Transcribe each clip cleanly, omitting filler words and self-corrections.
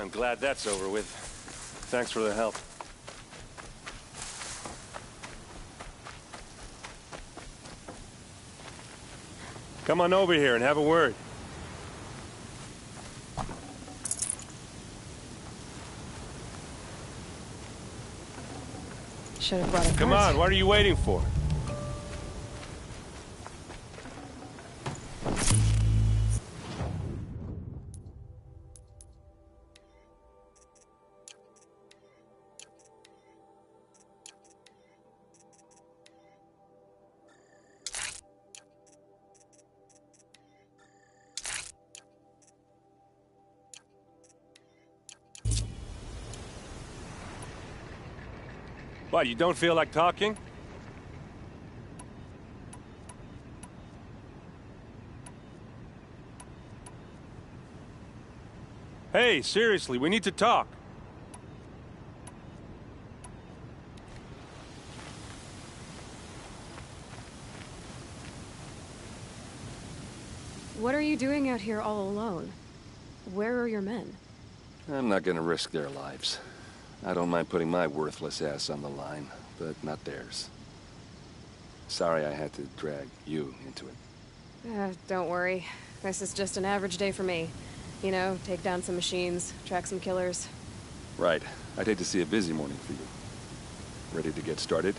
I'm glad that's over with. Thanks for the help. Come on over here and have a word. Should have brought a cart. Come on, what are you waiting for? What, you don't feel like talking? Hey, seriously, we need to talk. What are you doing out here all alone? Where are your men? I'm not gonna risk their lives. I don't mind putting my worthless ass on the line, but not theirs. Sorry I had to drag you into it. Don't worry. This is just an average day for me. You know, take down some machines, track some killers. Right. I'd hate to see a busy morning for you. Ready to get started?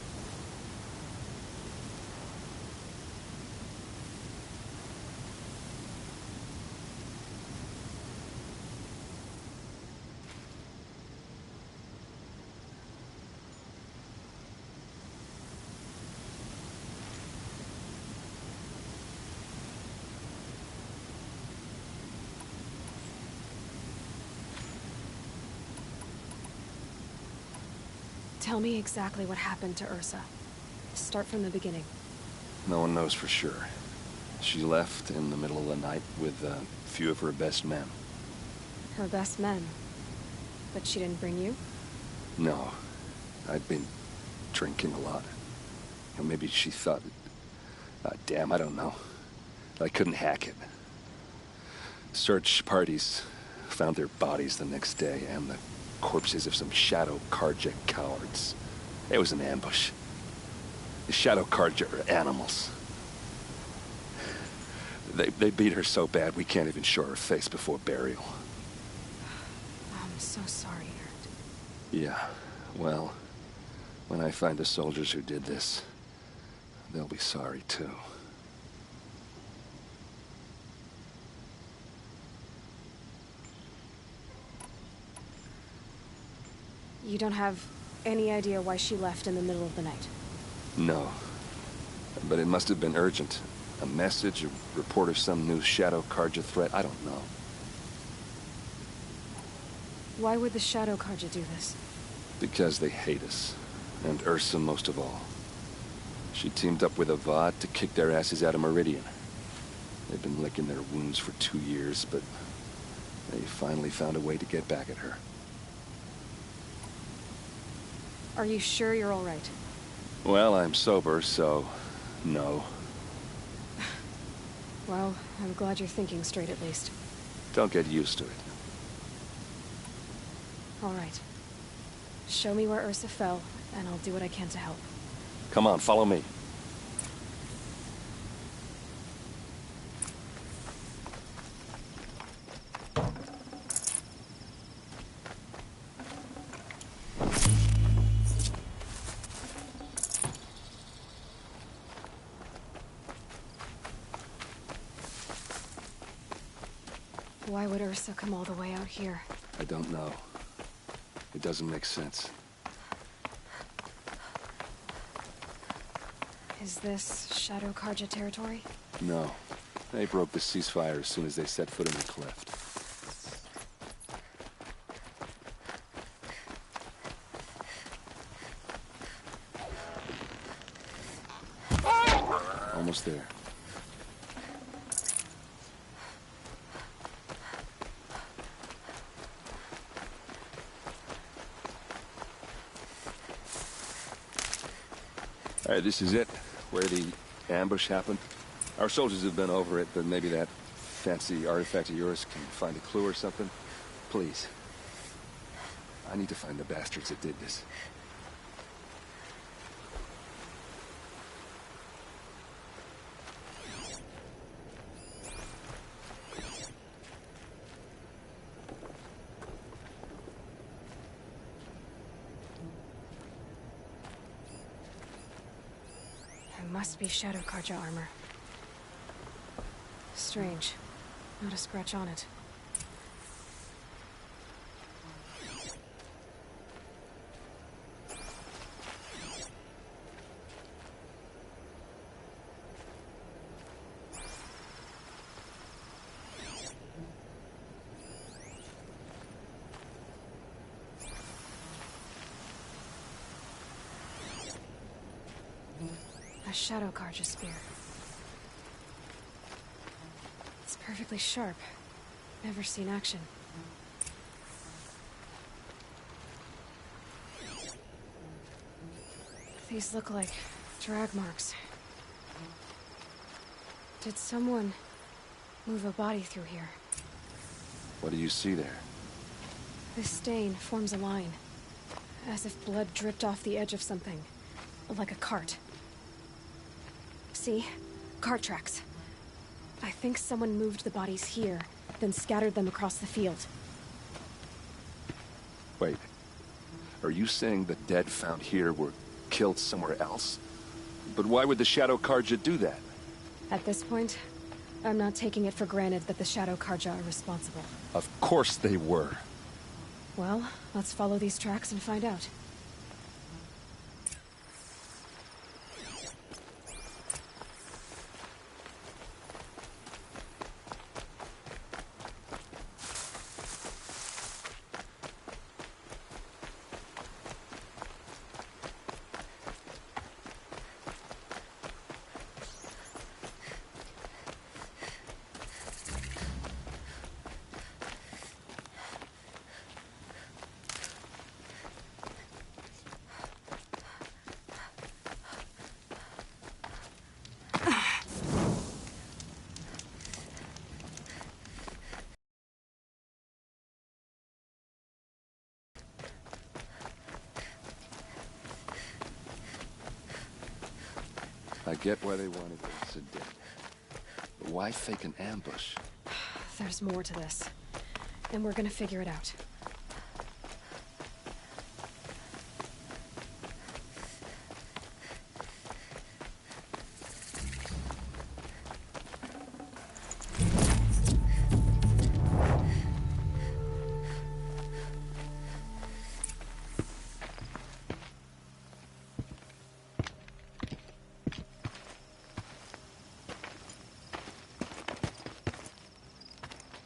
Tell me exactly what happened to Ursa. Start from the beginning. No one knows for sure. She left in the middle of the night with a few of her best men. Her best men? But she didn't bring you? No. I'd been drinking a lot. Or maybe she thought... damn, I don't know. I couldn't hack it. Search parties found their bodies the next day, and the corpses of some Shadow Carja cowards. It was an ambush. The Shadow Carja are animals. They beat her so bad we can't even show her face before burial. I'm so sorry, Ert. Yeah, well, when I find the soldiers who did this, they'll be sorry too. You don't have any idea why she left in the middle of the night? No. But it must have been urgent. A message, a report of some new Shadow Carja threat, I don't know. Why would the Shadow Carja do this? Because they hate us. And Ursa most of all. She teamed up with Avad to kick their asses out of Meridian. They've been licking their wounds for 2 years, but they finally found a way to get back at her. Are you sure you're all right? Well, I'm sober, so... no. Well, I'm glad you're thinking straight at least. Don't get used to it. All right. Show me where Ursa fell, and I'll do what I can to help. Come on, follow me. Why would Ursa come all the way out here? I don't know. It doesn't make sense. Is this Shadow Carja territory? No. They broke the ceasefire as soon as they set foot in the cleft. Almost there. All right, this is it, where the ambush happened. Our soldiers have been over it, but maybe that fancy artifact of yours can find a clue or something. Please. I need to find the bastards that did this. It must be Shadow Karja armor. Strange. Not a scratch on it. A Shadow Karja spear. It's perfectly sharp. Never seen action. These look like drag marks. Did someone move a body through here? What do you see there? This stain forms a line, as if blood dripped off the edge of something, like a cart. See? Cart tracks. I think someone moved the bodies here, then scattered them across the field. Wait. Are you saying the dead found here were killed somewhere else? But why would the Shadow Karja do that? At this point, I'm not taking it for granted that the Shadow Karja are responsible. Of course they were. Well, let's follow these tracks and find out. I get why they wanted Ilsa dead. But why fake an ambush? There's more to this, and we're gonna figure it out.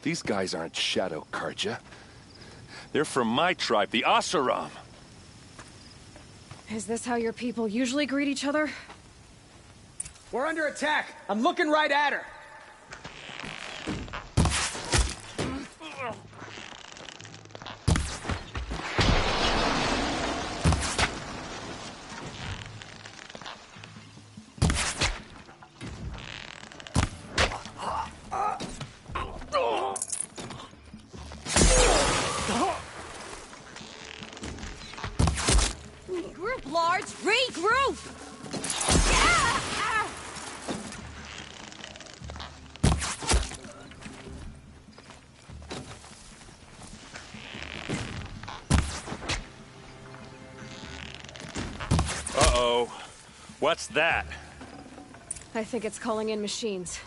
These guys aren't Shadow Karja. They're from my tribe, the Asaram. Is this how your people usually greet each other? We're under attack. I'm looking right at her. Regroup, Lords! Regroup! Uh-oh. What's that? I think it's calling in machines.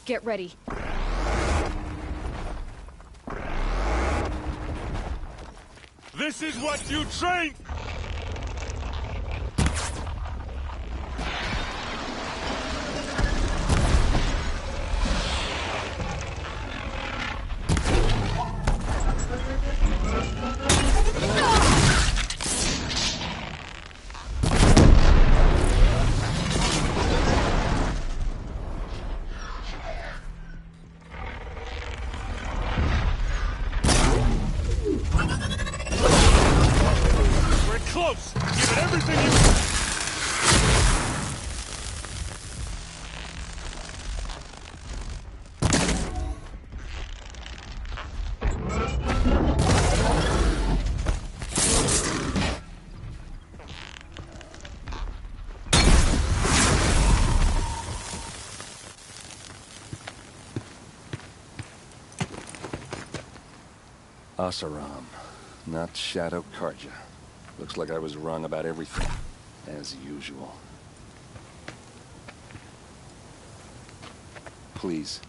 Get ready. This is what you train! Close! Give it everything you... Oseram, not Shadow Karja. Looks like I was wrong about everything, as usual. Please,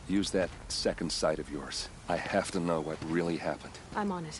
use that second sight of yours. I have to know what really happened. I'm on it.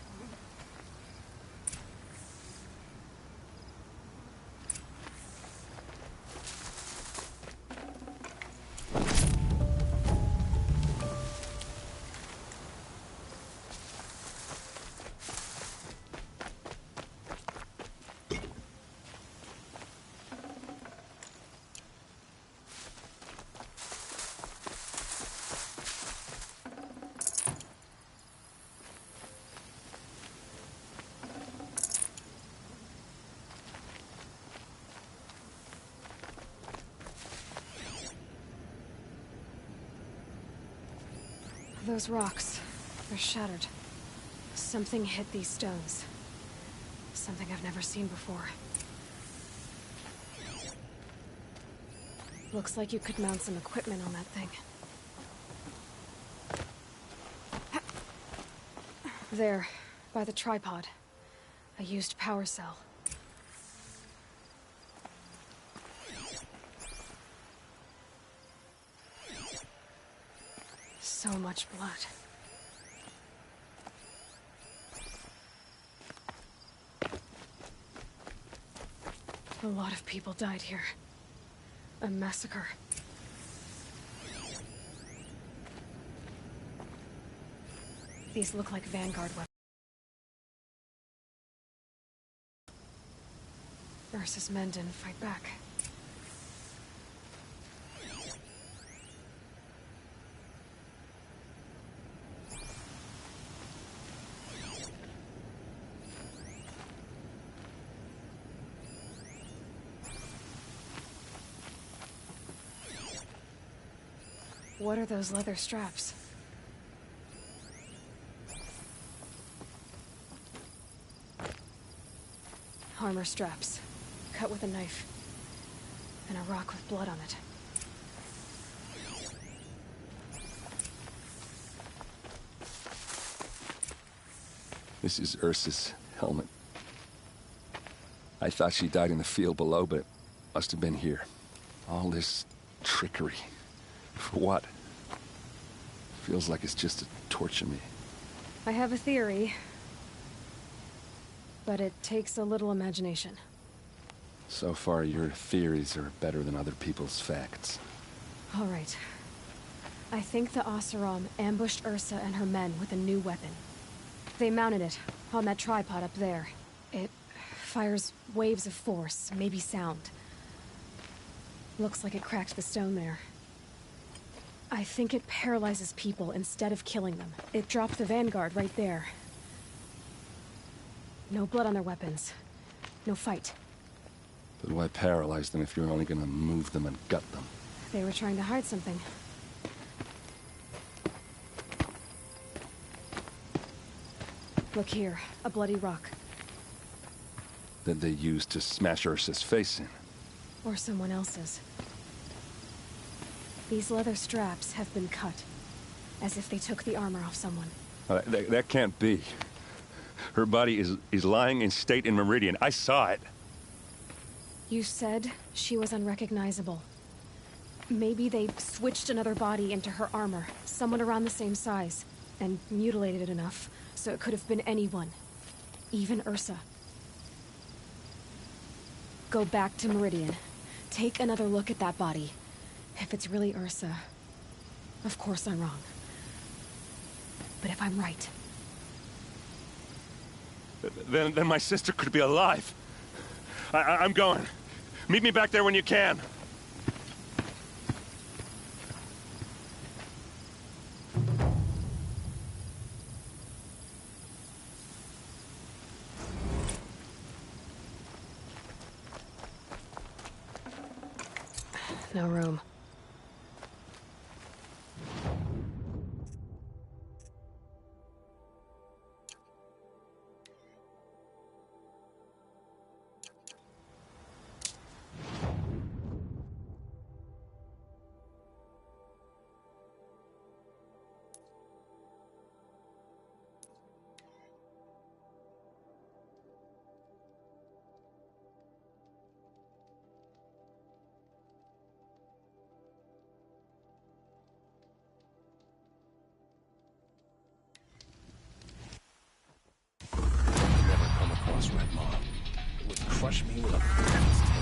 Those rocks, they're shattered. Something hit these stones. Something I've never seen before. Looks like you could mount some equipment on that thing. There, by the tripod. A used power cell. So much blood. A lot of people died here. A massacre. These look like Vanguard weapons. Ursa's men didn't fight back. What are those leather straps? Armor straps, cut with a knife, and a rock with blood on it. This is Ursa's helmet. I thought she died in the field below, but it must have been here. All this trickery. For what? Feels like it's just to torture me. I have a theory, but it takes a little imagination. So far, your theories are better than other people's facts. All right. I think the Oseram ambushed Ursa and her men with a new weapon. They mounted it on that tripod up there. It fires waves of force, maybe sound. Looks like it cracked the stone there. I think it paralyzes people instead of killing them. It dropped the Vanguard right there. No blood on their weapons. No fight. But why paralyze them if you're only gonna move them and gut them? They were trying to hide something. Look here, a bloody rock. That they used to smash Ursa's face in. Or someone else's. These leather straps have been cut, as if they took the armor off someone. That can't be. Her body is lying in state in Meridian. I saw it. You said she was unrecognizable. Maybe they switched another body into her armor, someone around the same size, and mutilated it enough, so it could have been anyone. Even Ursa. Go back to Meridian. Take another look at that body. If it's really Ursa, of course I'm wrong. But if I'm right... Then my sister could be alive. I'm going. Meet me back there when you can. No room. crush me with a pant's tail.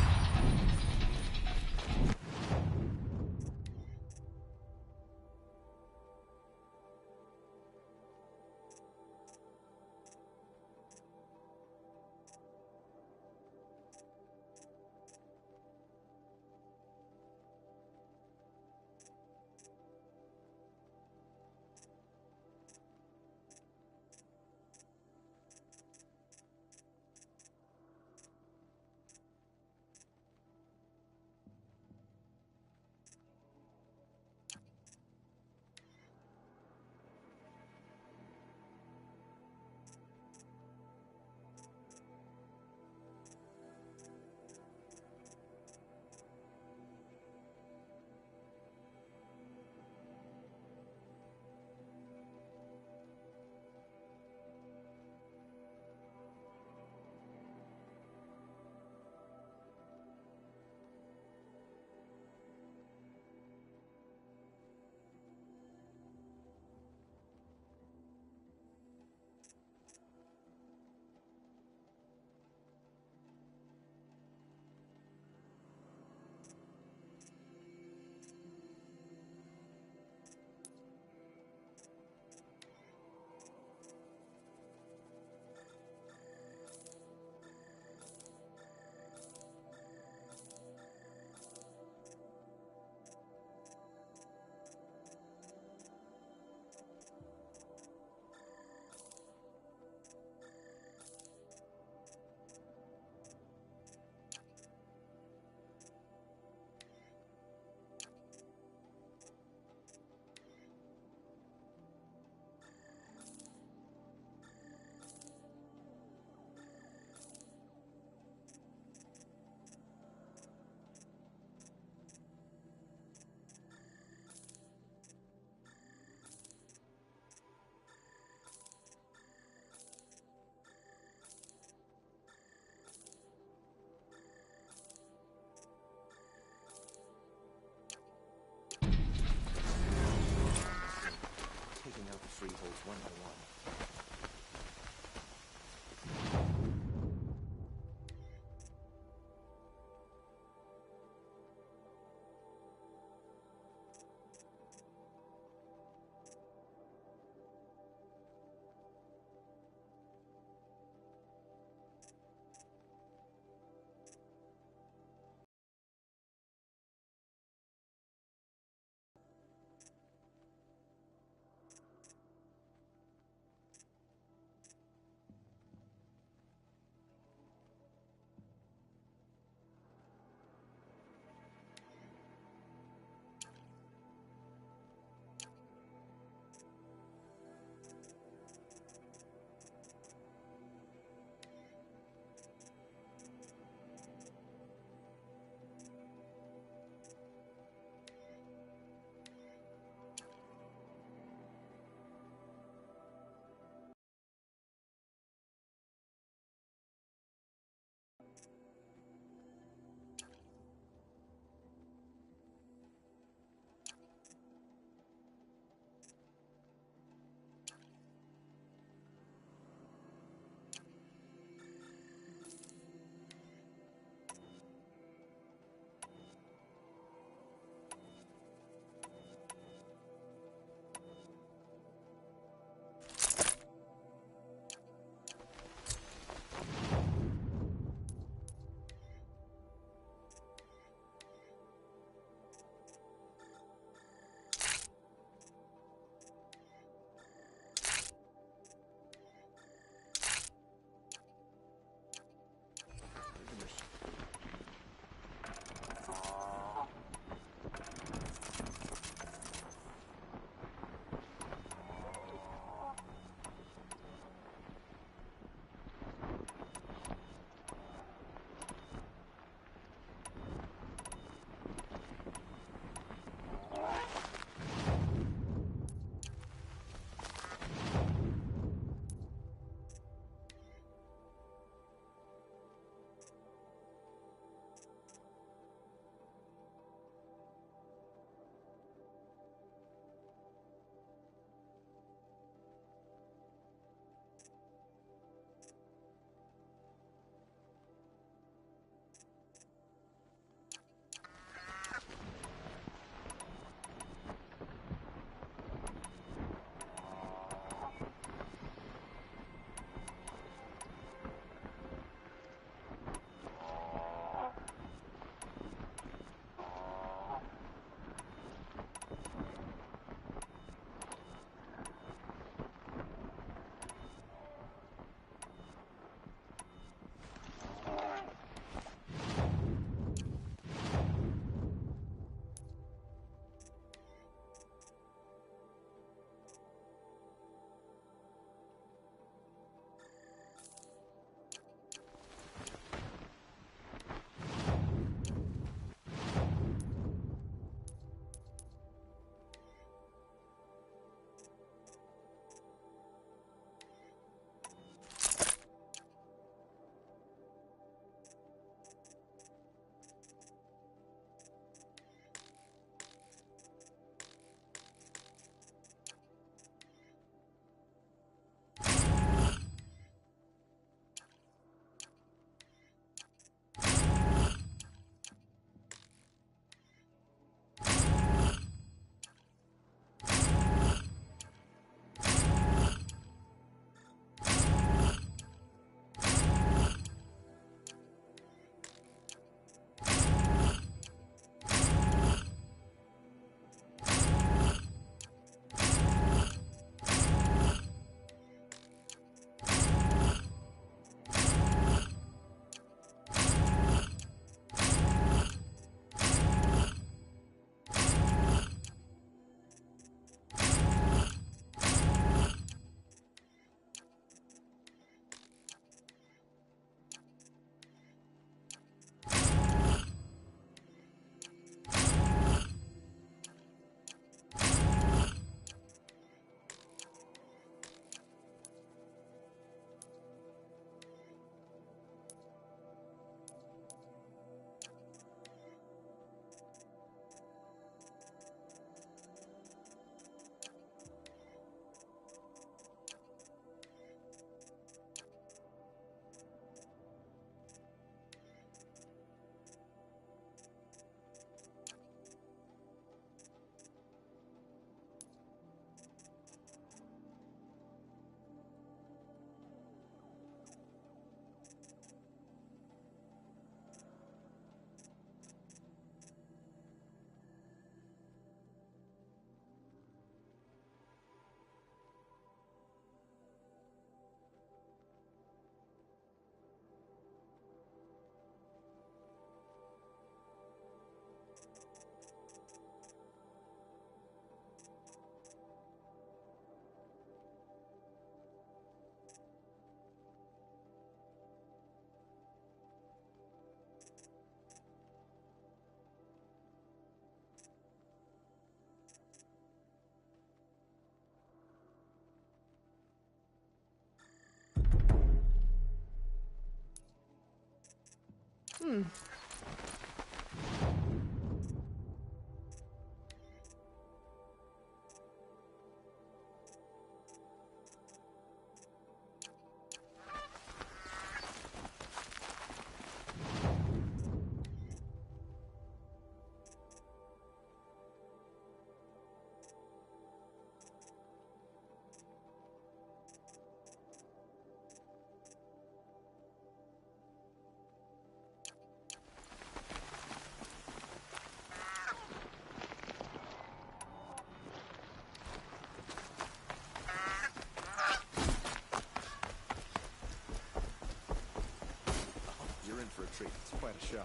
You're in for a treat. It's quite a show.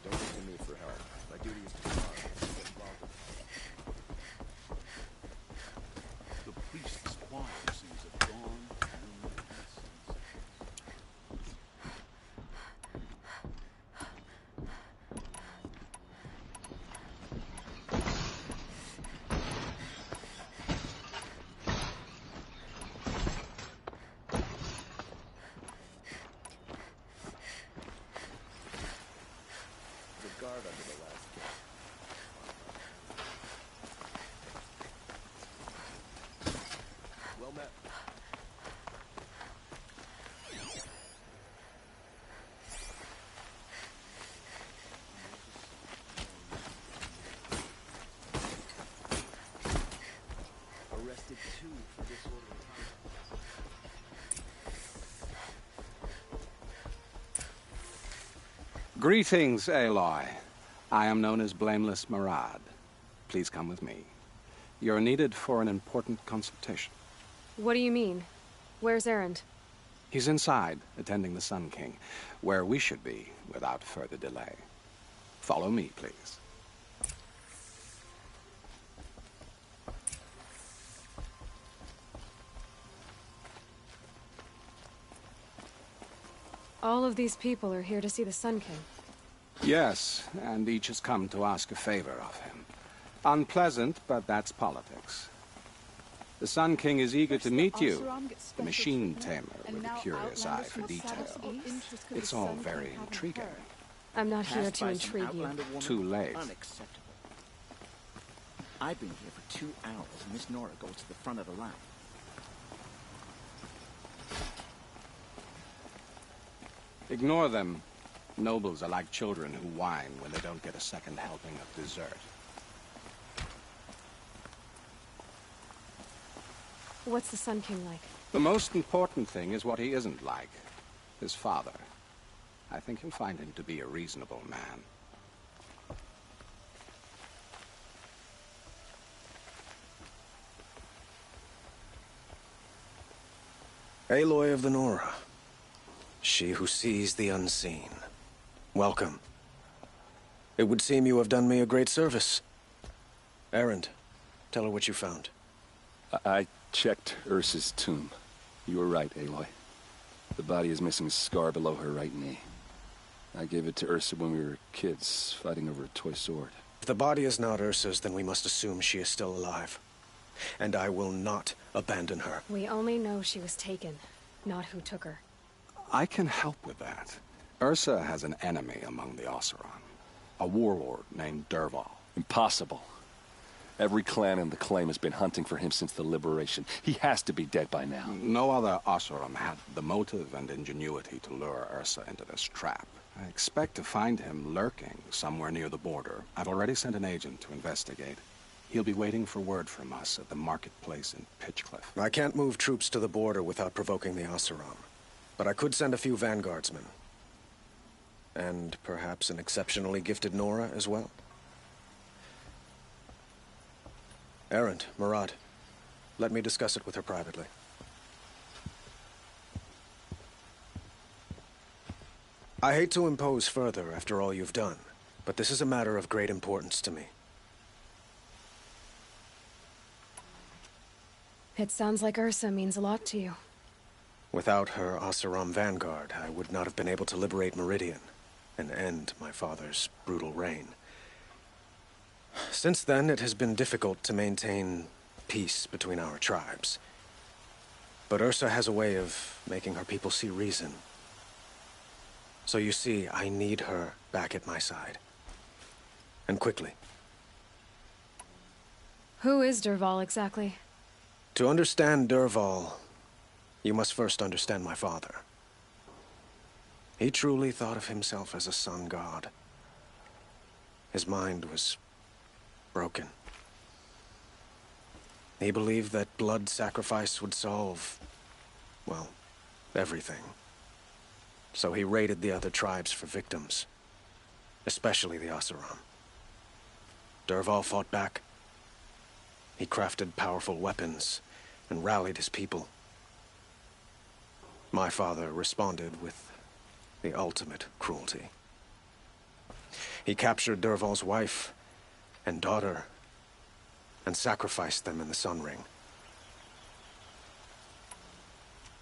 Don't look to me for help. My duty is to guard. Get involved with The priest's choir sings at dawn, noon, and sunset. the guard under the last kill. Well met. Arrested 2 for disorderly conduct. Greetings, Aloy. I am known as Blameless Murad. Please come with me. You're needed for an important consultation. What do you mean? Where's Erend? He's inside, attending the Sun King, where we should be without further delay. Follow me, please. All of these people are here to see the Sun King. Yes, and each has come to ask a favor of him. Unpleasant, but that's politics. The Sun King is eager to meet you, the machine tamer with a curious eye for detail. It's all very intriguing. I'm not here to intrigue you. Too late. Unacceptable. I've been here for 2 hours, and Miss Nora goes to the front of the line. Ignore them. Nobles are like children who whine when they don't get a second helping of dessert. What's the Sun King like? The most important thing is what he isn't like. His father. I think you'll find him to be a reasonable man. Aloy of the Nora. She who sees the unseen. Welcome. It would seem you have done me a great service. Erend, tell her what you found. I checked Ursa's tomb. You were right, Aloy. The body is missing a scar below her right knee. I gave it to Ursa when we were kids, fighting over a toy sword. If the body is not Ursa's, then we must assume she is still alive. And I will not abandon her. We only know she was taken, not who took her. I can help with that. Ursa has an enemy among the Oseram. A warlord named Dervahl. Impossible. Every clan in the claim has been hunting for him since the liberation. He has to be dead by now. No other Oseram had the motive and ingenuity to lure Ursa into this trap. I expect to find him lurking somewhere near the border. I've already sent an agent to investigate. He'll be waiting for word from us at the marketplace in Pitchcliff. I can't move troops to the border without provoking the Oseram. But I could send a few vanguardsmen. And perhaps an exceptionally gifted Nora as well. Erend, Murad, let me discuss it with her privately. I hate to impose further after all you've done, but this is a matter of great importance to me. It sounds like Ursa means a lot to you. Without her Oseram vanguard, I would not have been able to liberate Meridian and end my father's brutal reign. Since then, it has been difficult to maintain peace between our tribes. But Ursa has a way of making her people see reason. So you see, I need her back at my side. And quickly. Who is Dervahl exactly? To understand Dervahl, you must first understand my father. He truly thought of himself as a sun god. His mind was broken. He believed that blood sacrifice would solve, well, everything. So he raided the other tribes for victims, especially the Oseram. Dervahl fought back. He crafted powerful weapons and rallied his people. My father responded with the ultimate cruelty. He captured Dervahl's wife and daughter and sacrificed them in the Sun Ring.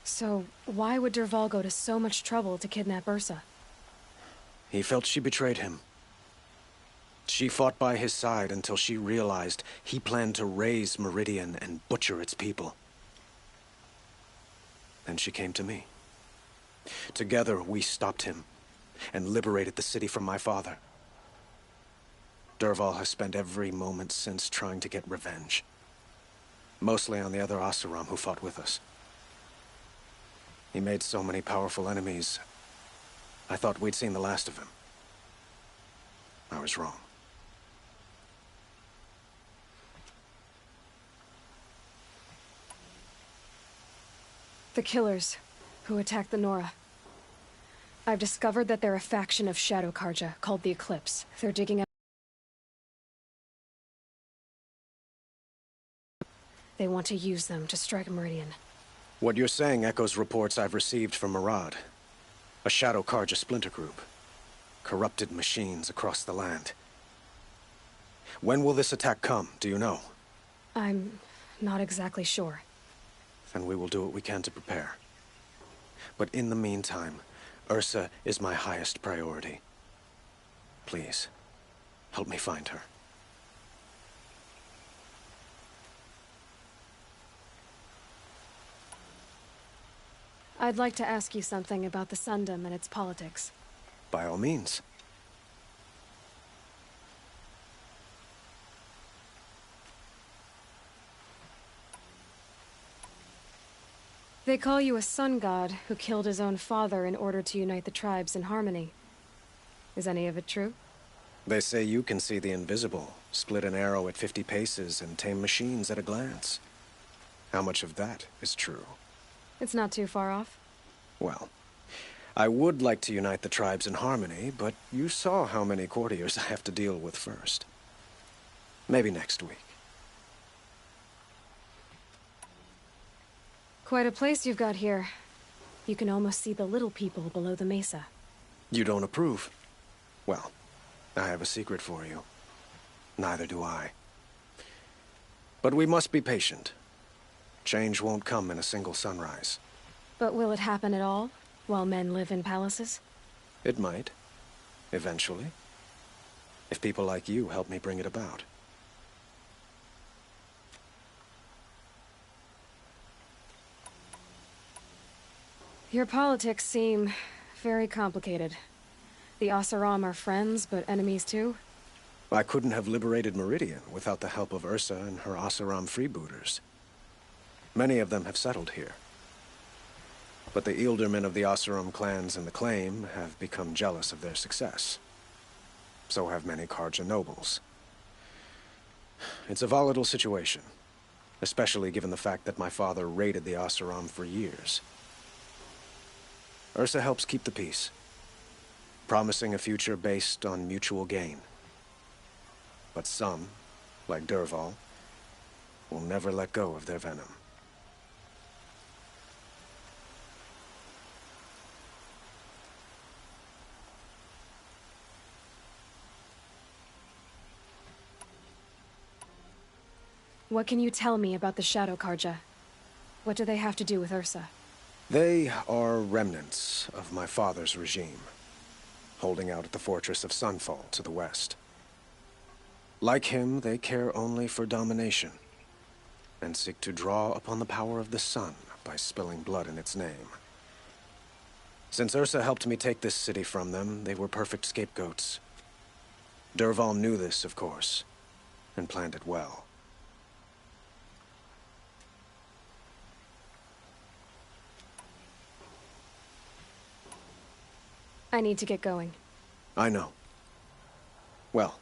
So, why would Dervahl go to so much trouble to kidnap Ursa? He felt she betrayed him. She fought by his side until she realized he planned to raise Meridian and butcher its people. Then she came to me. Together, we stopped him and liberated the city from my father. Dervahl has spent every moment since trying to get revenge. Mostly on the other Oseram who fought with us. He made so many powerful enemies, I thought we'd seen the last of him. I was wrong. The killers who attacked the Nora. I've discovered that they're a faction of Shadow Karja called the Eclipse. They're digging up. They want to use them to strike Meridian. What you're saying echoes reports I've received from Murad, a Shadow Karja splinter group. Corrupted machines across the land. When will this attack come, do you know? I'm not exactly sure. Then we will do what we can to prepare. But in the meantime, Ursa is my highest priority. Please, help me find her. I'd like to ask you something about the Sundom and its politics. By all means. They call you a sun god who killed his own father in order to unite the tribes in harmony. Is any of it true? They say you can see the invisible, split an arrow at 50 paces, and tame machines at a glance. How much of that is true? It's not too far off. Well, I would like to unite the tribes in harmony, but you saw how many courtiers I have to deal with first. Maybe next week. Quite a place you've got here. You can almost see the little people below the mesa. You don't approve? Well, I have a secret for you. Neither do I. But we must be patient. Change won't come in a single sunrise. But will it happen at all, while men live in palaces? It might. Eventually. If people like you help me bring it about. Your politics seem very complicated. The Oseram are friends, but enemies too? I couldn't have liberated Meridian without the help of Ursa and her Oseram freebooters. Many of them have settled here. But the Ealdormen of the Oseram clans in the Claim have become jealous of their success. So have many Karja nobles. It's a volatile situation, especially given the fact that my father raided the Oseram for years. Ursa helps keep the peace, promising a future based on mutual gain. But some, like Dervahl, will never let go of their venom. What can you tell me about the Shadow Karja? What do they have to do with Ursa? They are remnants of my father's regime, holding out at the fortress of Sunfall to the west. Like him, they care only for domination, and seek to draw upon the power of the sun by spilling blood in its name. Since Ursa helped me take this city from them, they were perfect scapegoats. Dervahl knew this, of course, and planned it well. I need to get going. I know. Well,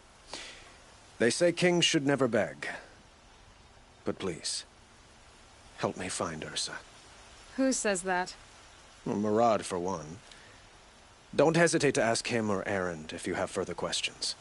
they say kings should never beg. But please, help me find Ursa. Who says that? Well, Murad, for one. Don't hesitate to ask him or Erend if you have further questions.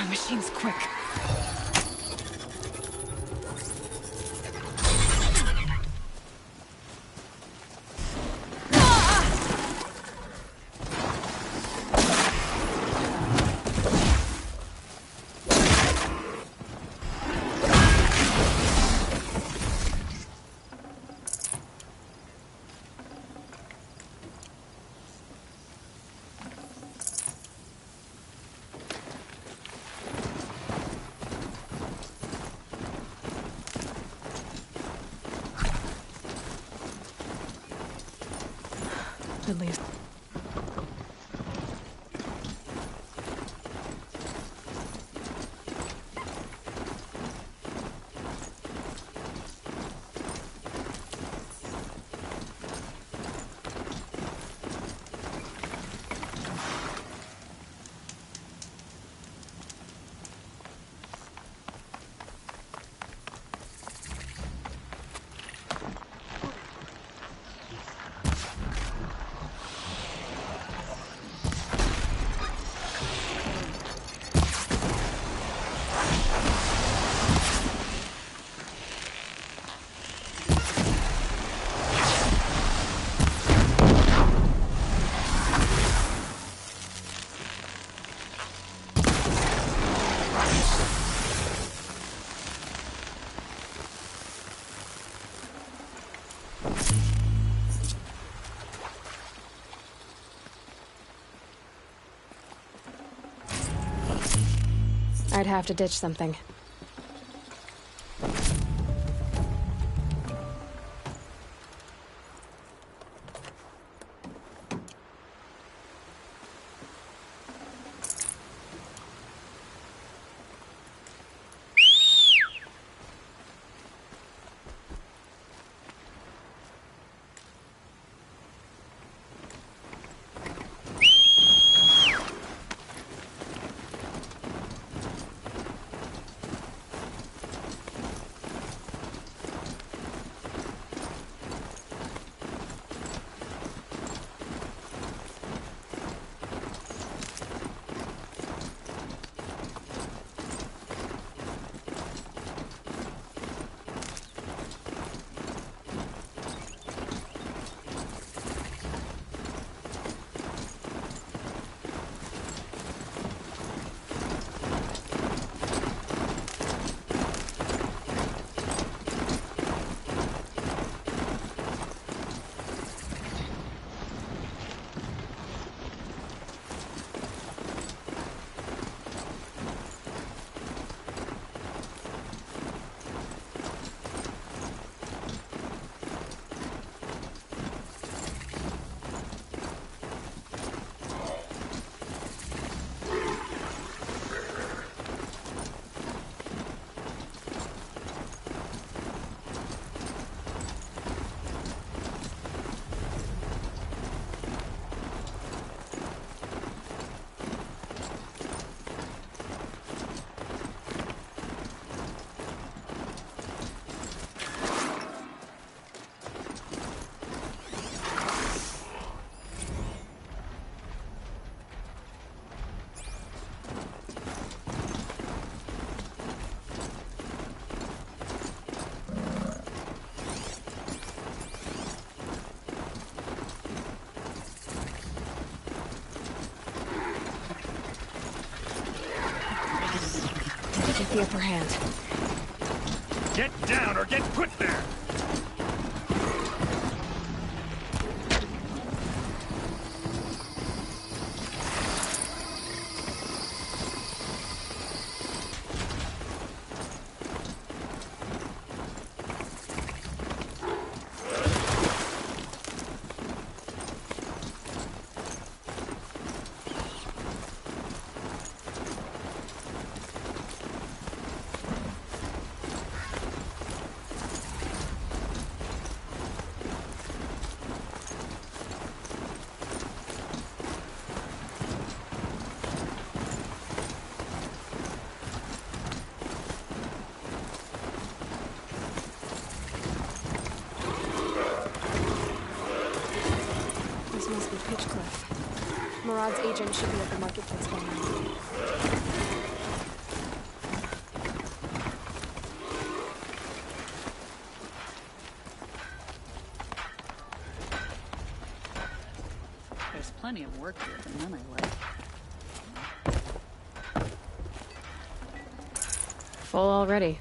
Machine's quick. At least. I'd have to ditch something. the upper hand. Get down or get put there! Marad's agent should be at the marketplace by now. There's plenty of work here, but none I like. Full already.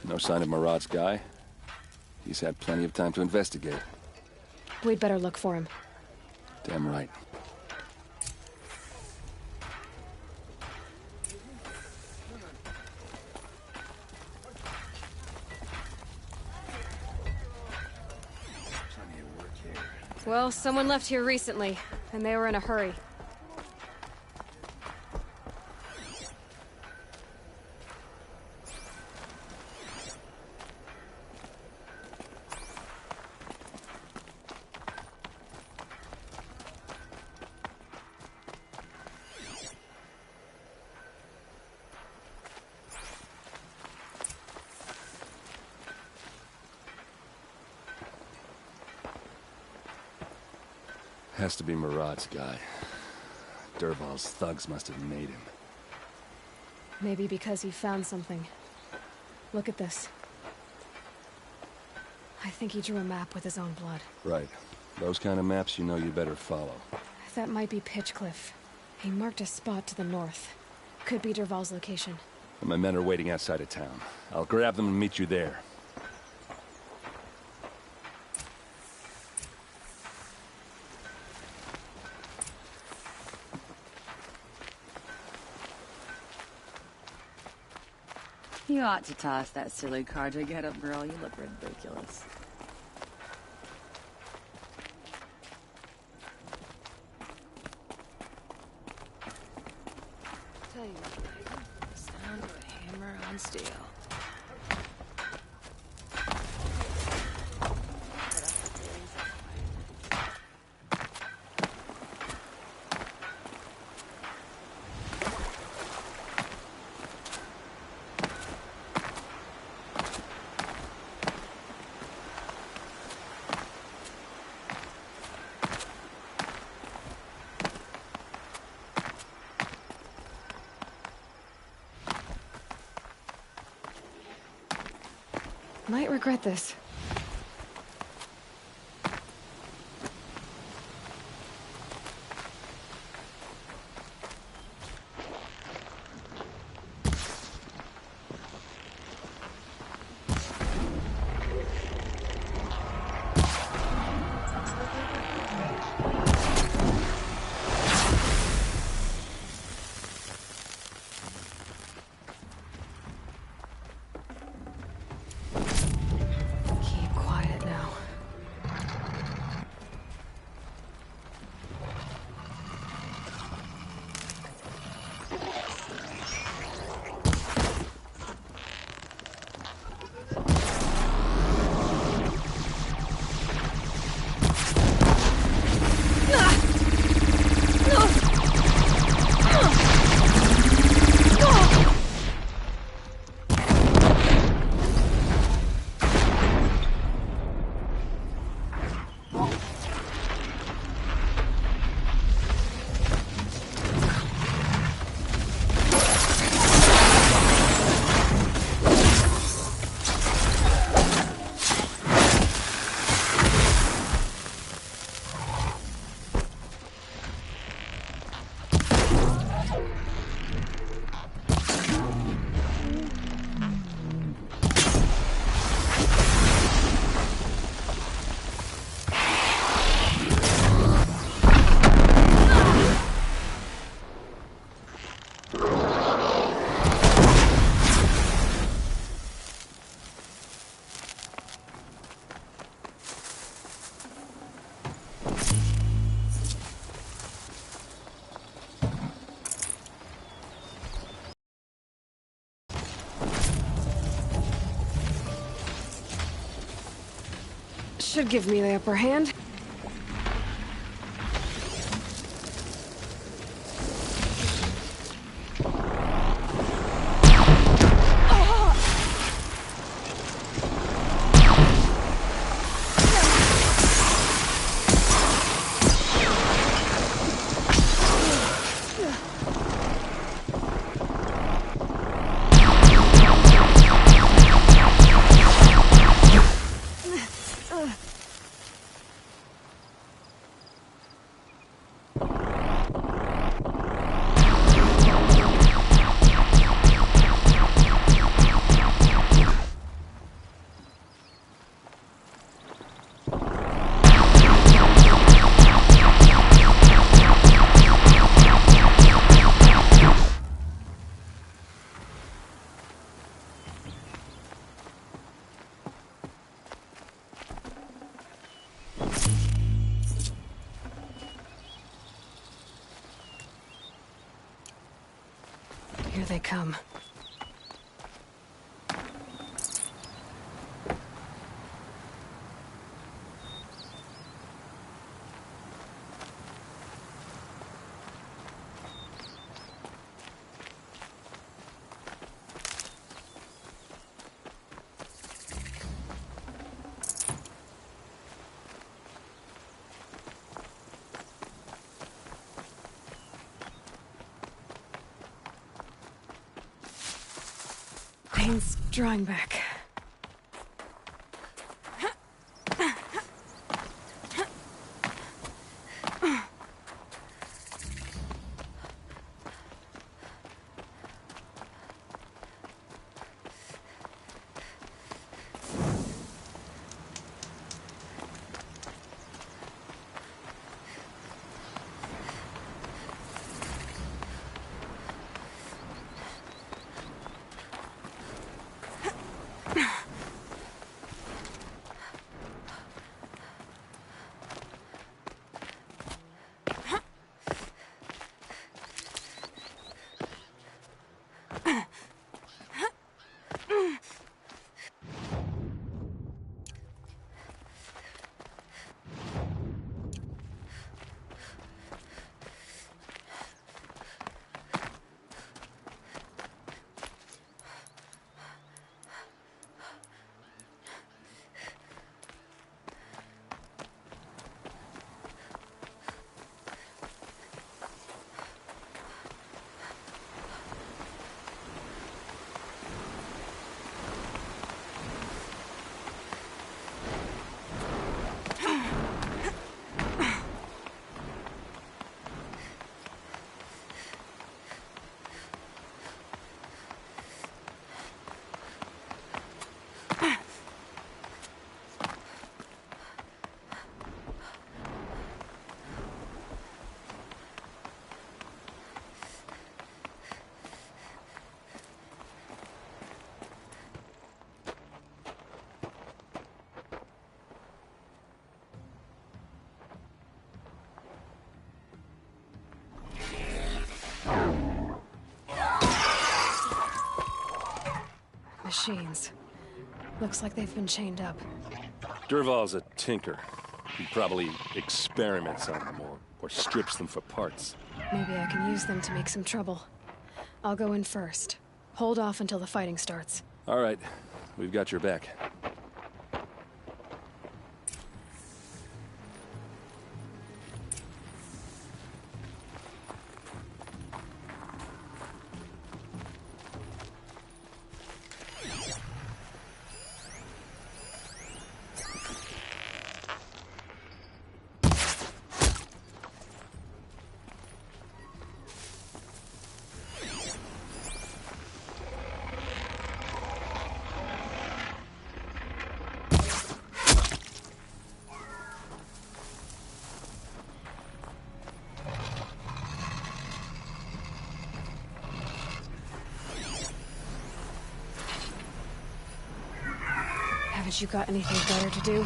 No sign of Marad's guy. He's had plenty of time to investigate. We'd better look for him. Damn right. Well, someone left here recently, and they were in a hurry. Has to be Marad's guy. Dervahl's thugs must have made him. Maybe because he found something. Look at this. I think he drew a map with his own blood. Right. Those kind of maps you know you better follow. That might be Pitchcliff. He marked a spot to the north. Could be Dervahl's location. And my men are waiting outside of town. I'll grab them and meet you there. You ought to toss that silly Carja getup, girl. You look ridiculous. Tell you what, baby. The sound of a hammer on steel. might regret this. Keep quiet now. Should give me the upper hand. Here they come. Pain's drawing back. machines. Looks like they've been chained up. Dervahl's a tinker. He probably experiments on them or strips them for parts. Maybe I can use them to make some trouble. I'll go in first. Hold off until the fighting starts. All right. We've got your back. Haven't you got anything better to do?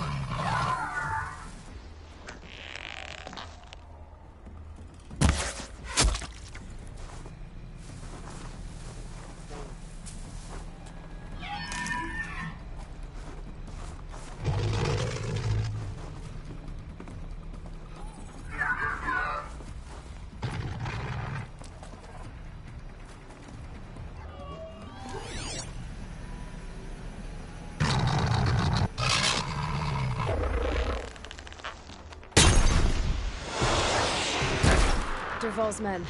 Dervahl's men.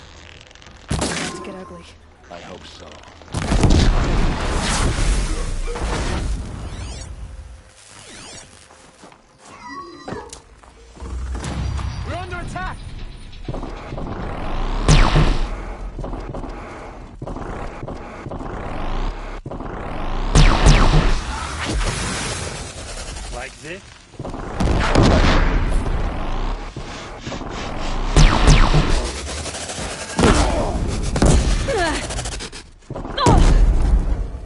It's about to get ugly. I hope so. We're under attack! Like this?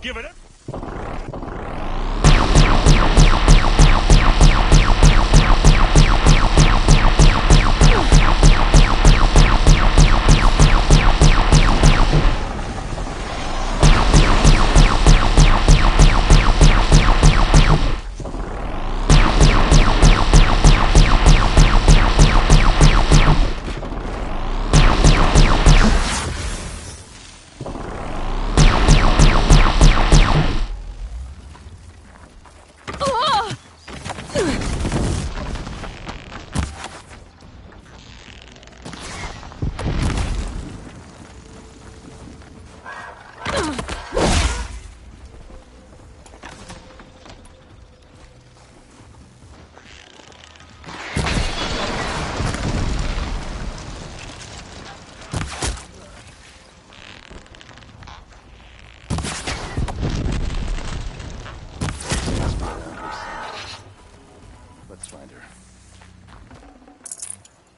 Give it up.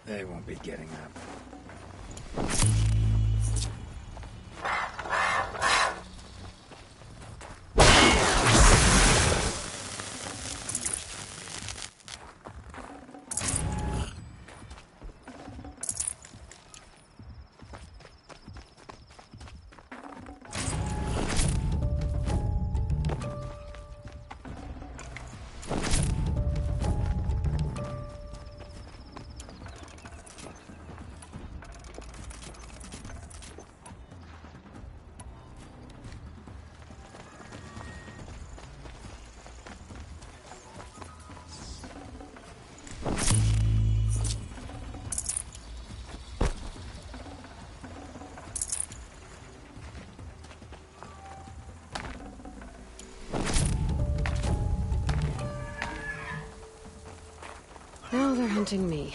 They won't be getting up. Now they're hunting me.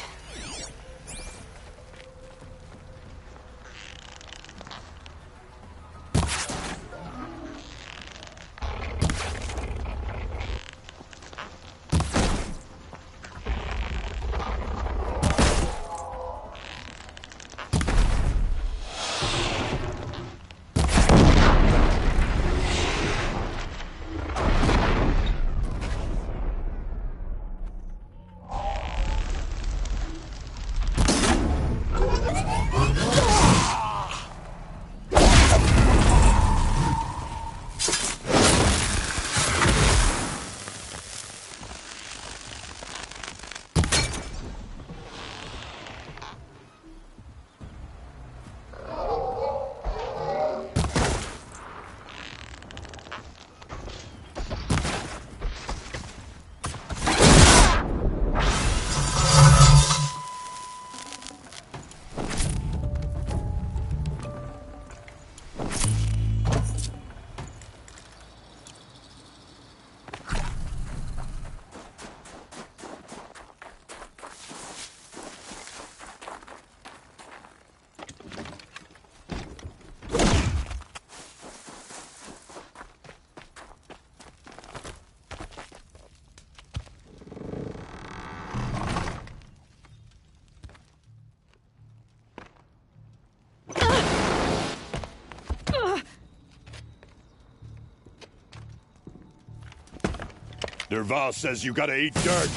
Dervahl says you gotta eat dirt.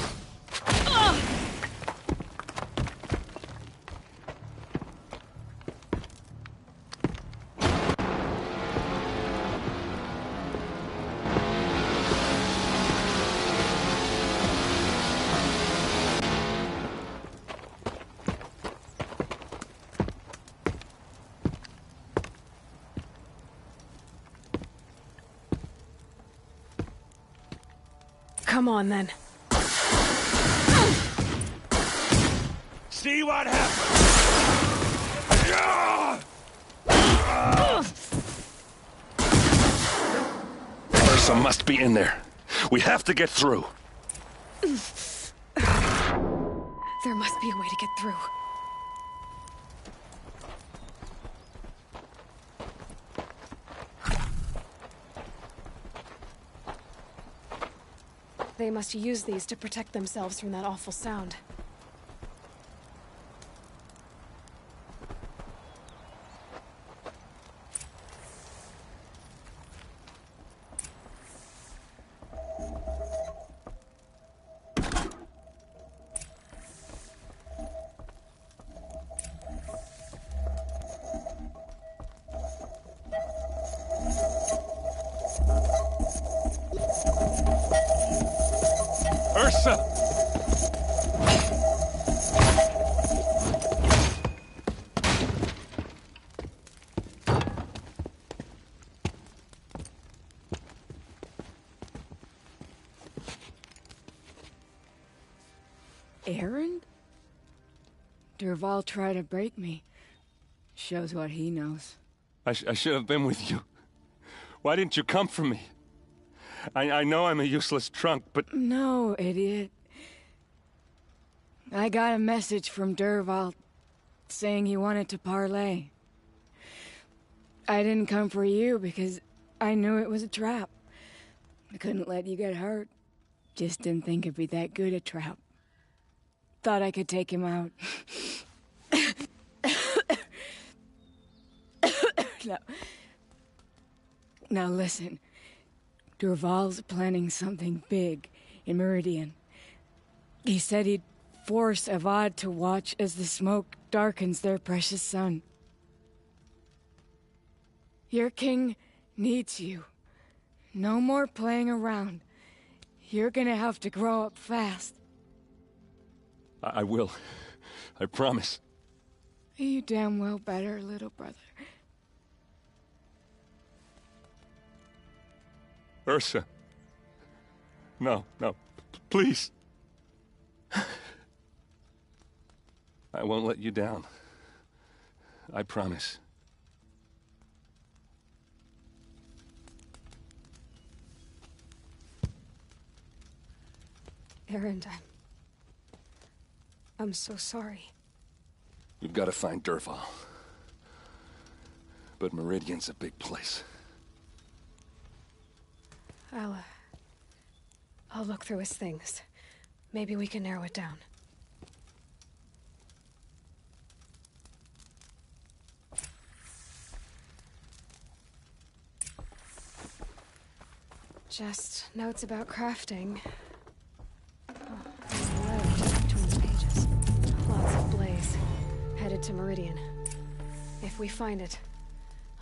Come on, then. See what happens! Ursa must be in there. We have to get through. There must be a way to get through. They must use these to protect themselves from that awful sound. Ursa! Aaron? Dervahl tried to break me. Shows what he knows. I should have been with you. Why didn't you come for me? I know I'm a useless trunk, but... No, idiot. I got a message from Dervahl saying he wanted to parlay. I didn't come for you because I knew it was a trap. I couldn't let you get hurt. Just didn't think it'd be that good a trap. Thought I could take him out. Now listen. Dervahl's planning something big in Meridian. He said he'd force Avad to watch as the smoke darkens their precious sun. Your king needs you. No more playing around. You're gonna have to grow up fast. I will. I promise. You damn well better, little brother. Ursa. No, please. I won't let you down. I promise. Aaron, I'm so sorry. We've got to find Dervahl. But Meridian's a big place. I'll look through his things. Maybe we can narrow it down. Just notes about crafting. Oh, there's a letter tucked between the pages. Lots of blaze. Headed to Meridian. If we find it,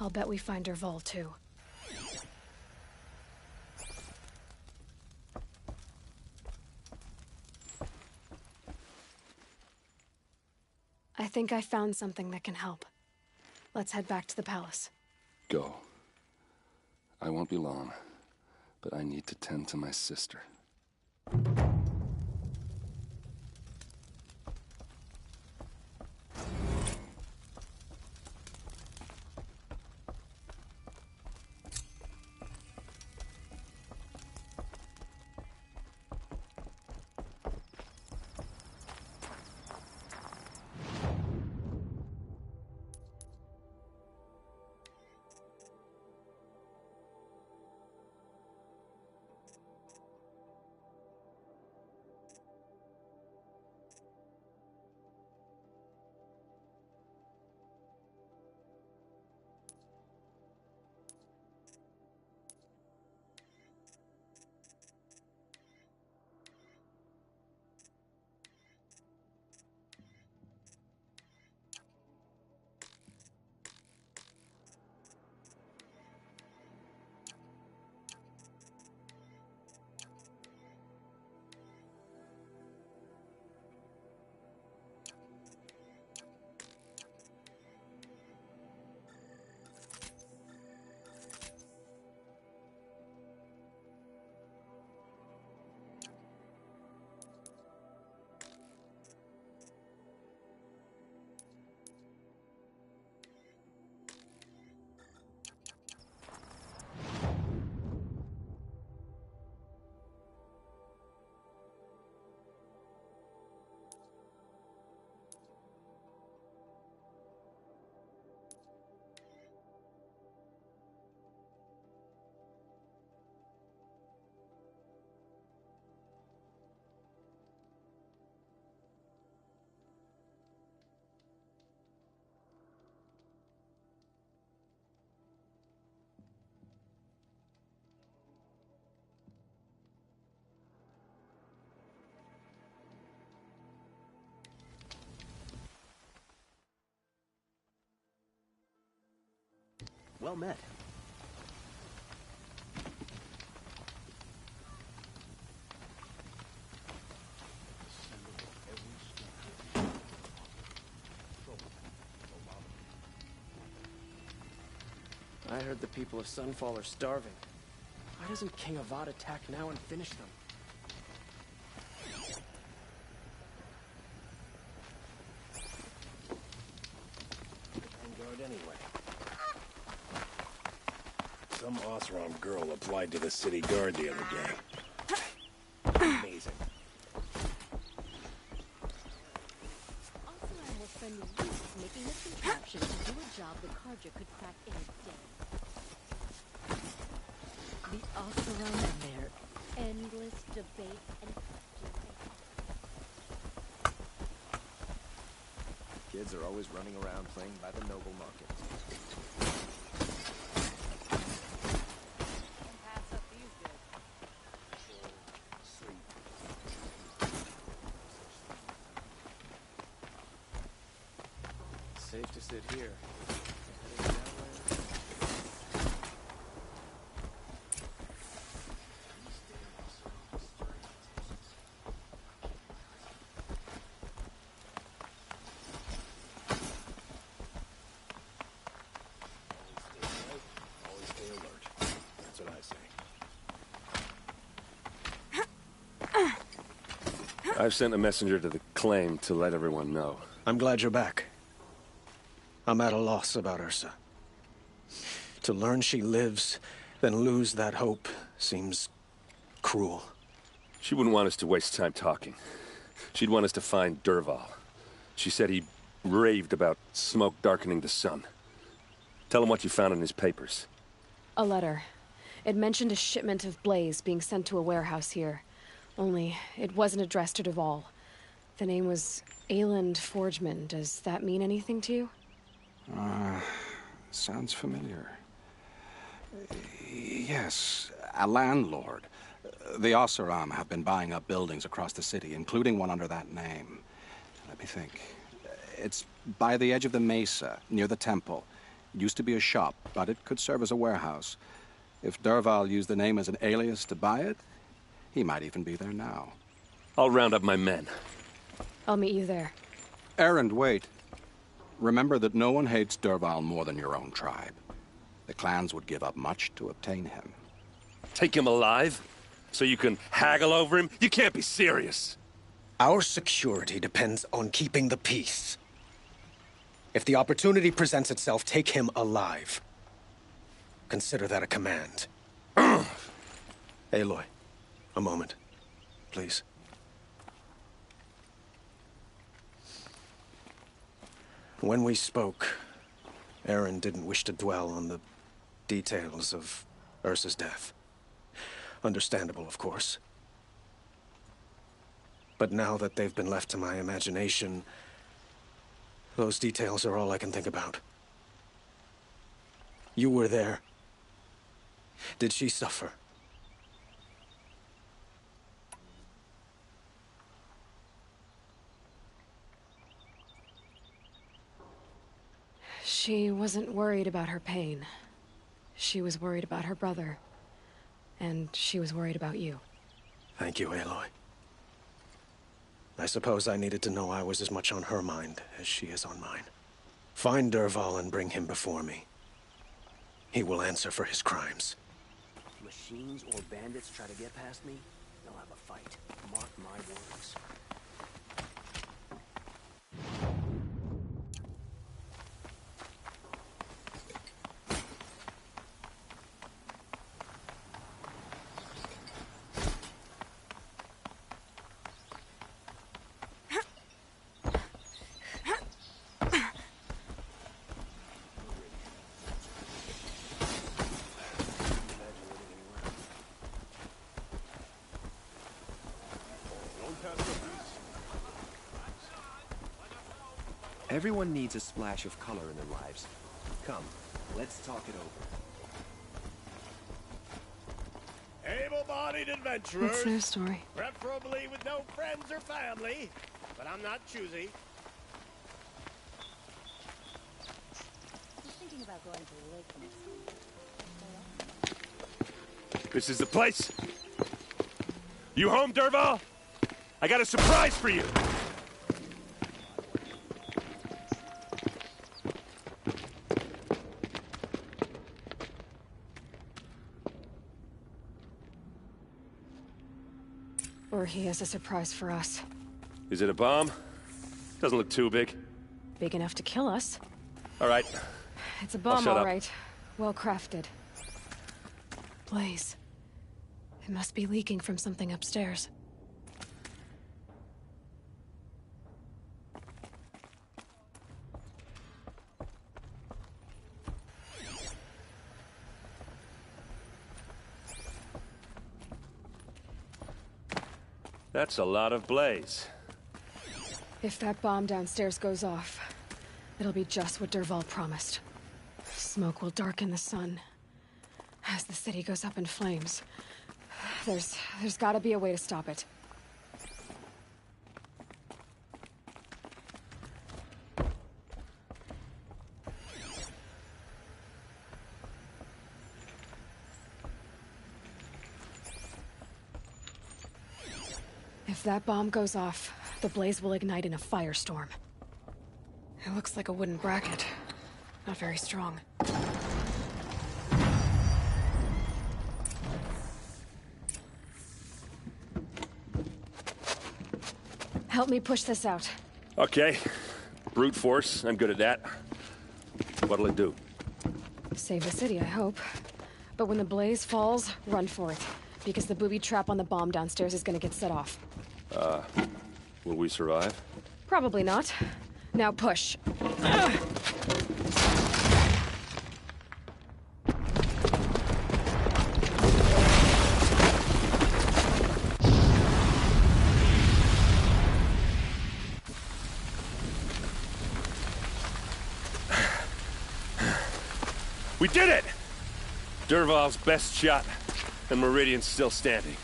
I'll bet we find Dervahl too. I think I found something that can help. Let's head back to the palace. Go. I won't be long, but I need to tend to my sister. Well met. I heard the people of Sunfall are starving. Why doesn't King Avad attack now and finish them? Guard anyway. Some Oseram girl applied to the city guard the other day. Amazing. Oseram will spend weeks making this contraption to do a job the Carja could crack in a day. The Oseram and their endless debates and questions. Kids are always running around playing by the noble market. Safe to sit here. Always stay alert. That's what I say. I've sent a messenger to the claim to let everyone know. I'm glad you're back. I'm at a loss about Ursa. To learn she lives, then lose that hope, seems cruel. She wouldn't want us to waste time talking. She'd want us to find Dervahl. She said he raved about smoke darkening the sun. Tell him what you found in his papers. A letter. It mentioned a shipment of blaze being sent to a warehouse here. Only, it wasn't addressed to Dervahl. The name was Ayland Forgeman. Does that mean anything to you? Sounds familiar. Yes, a landlord. The Oseram have been buying up buildings across the city, including one under that name. Let me think. It's by the edge of the mesa, near the temple. It used to be a shop, but it could serve as a warehouse. If Dervahl used the name as an alias to buy it, he might even be there now. I'll round up my men. I'll meet you there. Erend, wait. Remember that no one hates Dervahl more than your own tribe. The clans would give up much to obtain him. Take him alive? So you can haggle over him? You can't be serious. Our security depends on keeping the peace. If the opportunity presents itself, take him alive. Consider that a command. Aloy, a moment, please. When we spoke, Erend didn't wish to dwell on the details of Ursa's death. Understandable, of course. But now that they've been left to my imagination, those details are all I can think about. You were there. Did she suffer? She wasn't worried about her pain. She was worried about her brother. And she was worried about you. Thank you, Aloy. I suppose I needed to know I was as much on her mind as she is on mine. Find Dervahl and bring him before me. He will answer for his crimes. If machines or bandits try to get past me, they'll have a fight. Mark my words. Everyone needs a splash of color in their lives. Come, let's talk it over. Able-bodied adventurers. What's their story? Preferably with no friends or family, but I'm not choosy. Just thinking about going to lick next week. This is the place. You home, Dervahl? I got a surprise for you. Or he has a surprise for us. Is it a bomb? Doesn't look too big. Big enough to kill us. All right. It's a bomb, shut all up. right. Well crafted. Blaze. It must be leaking from something upstairs. That's a lot of blaze. If that bomb downstairs goes off, it'll be just what Dervahl promised. Smoke will darken the sun. As the city goes up in flames, there's gotta be a way to stop it. If that bomb goes off, the blaze will ignite in a firestorm. It looks like a wooden bracket. Not very strong. Help me push this out. Okay. Brute force. I'm good at that. What'll it do? Save the city, I hope. But when the blaze falls, run for it. Because the booby trap on the bomb downstairs is gonna get set off. Will we survive? Probably not. Now push. We did it! Dervahl's best shot, and Meridian's still standing.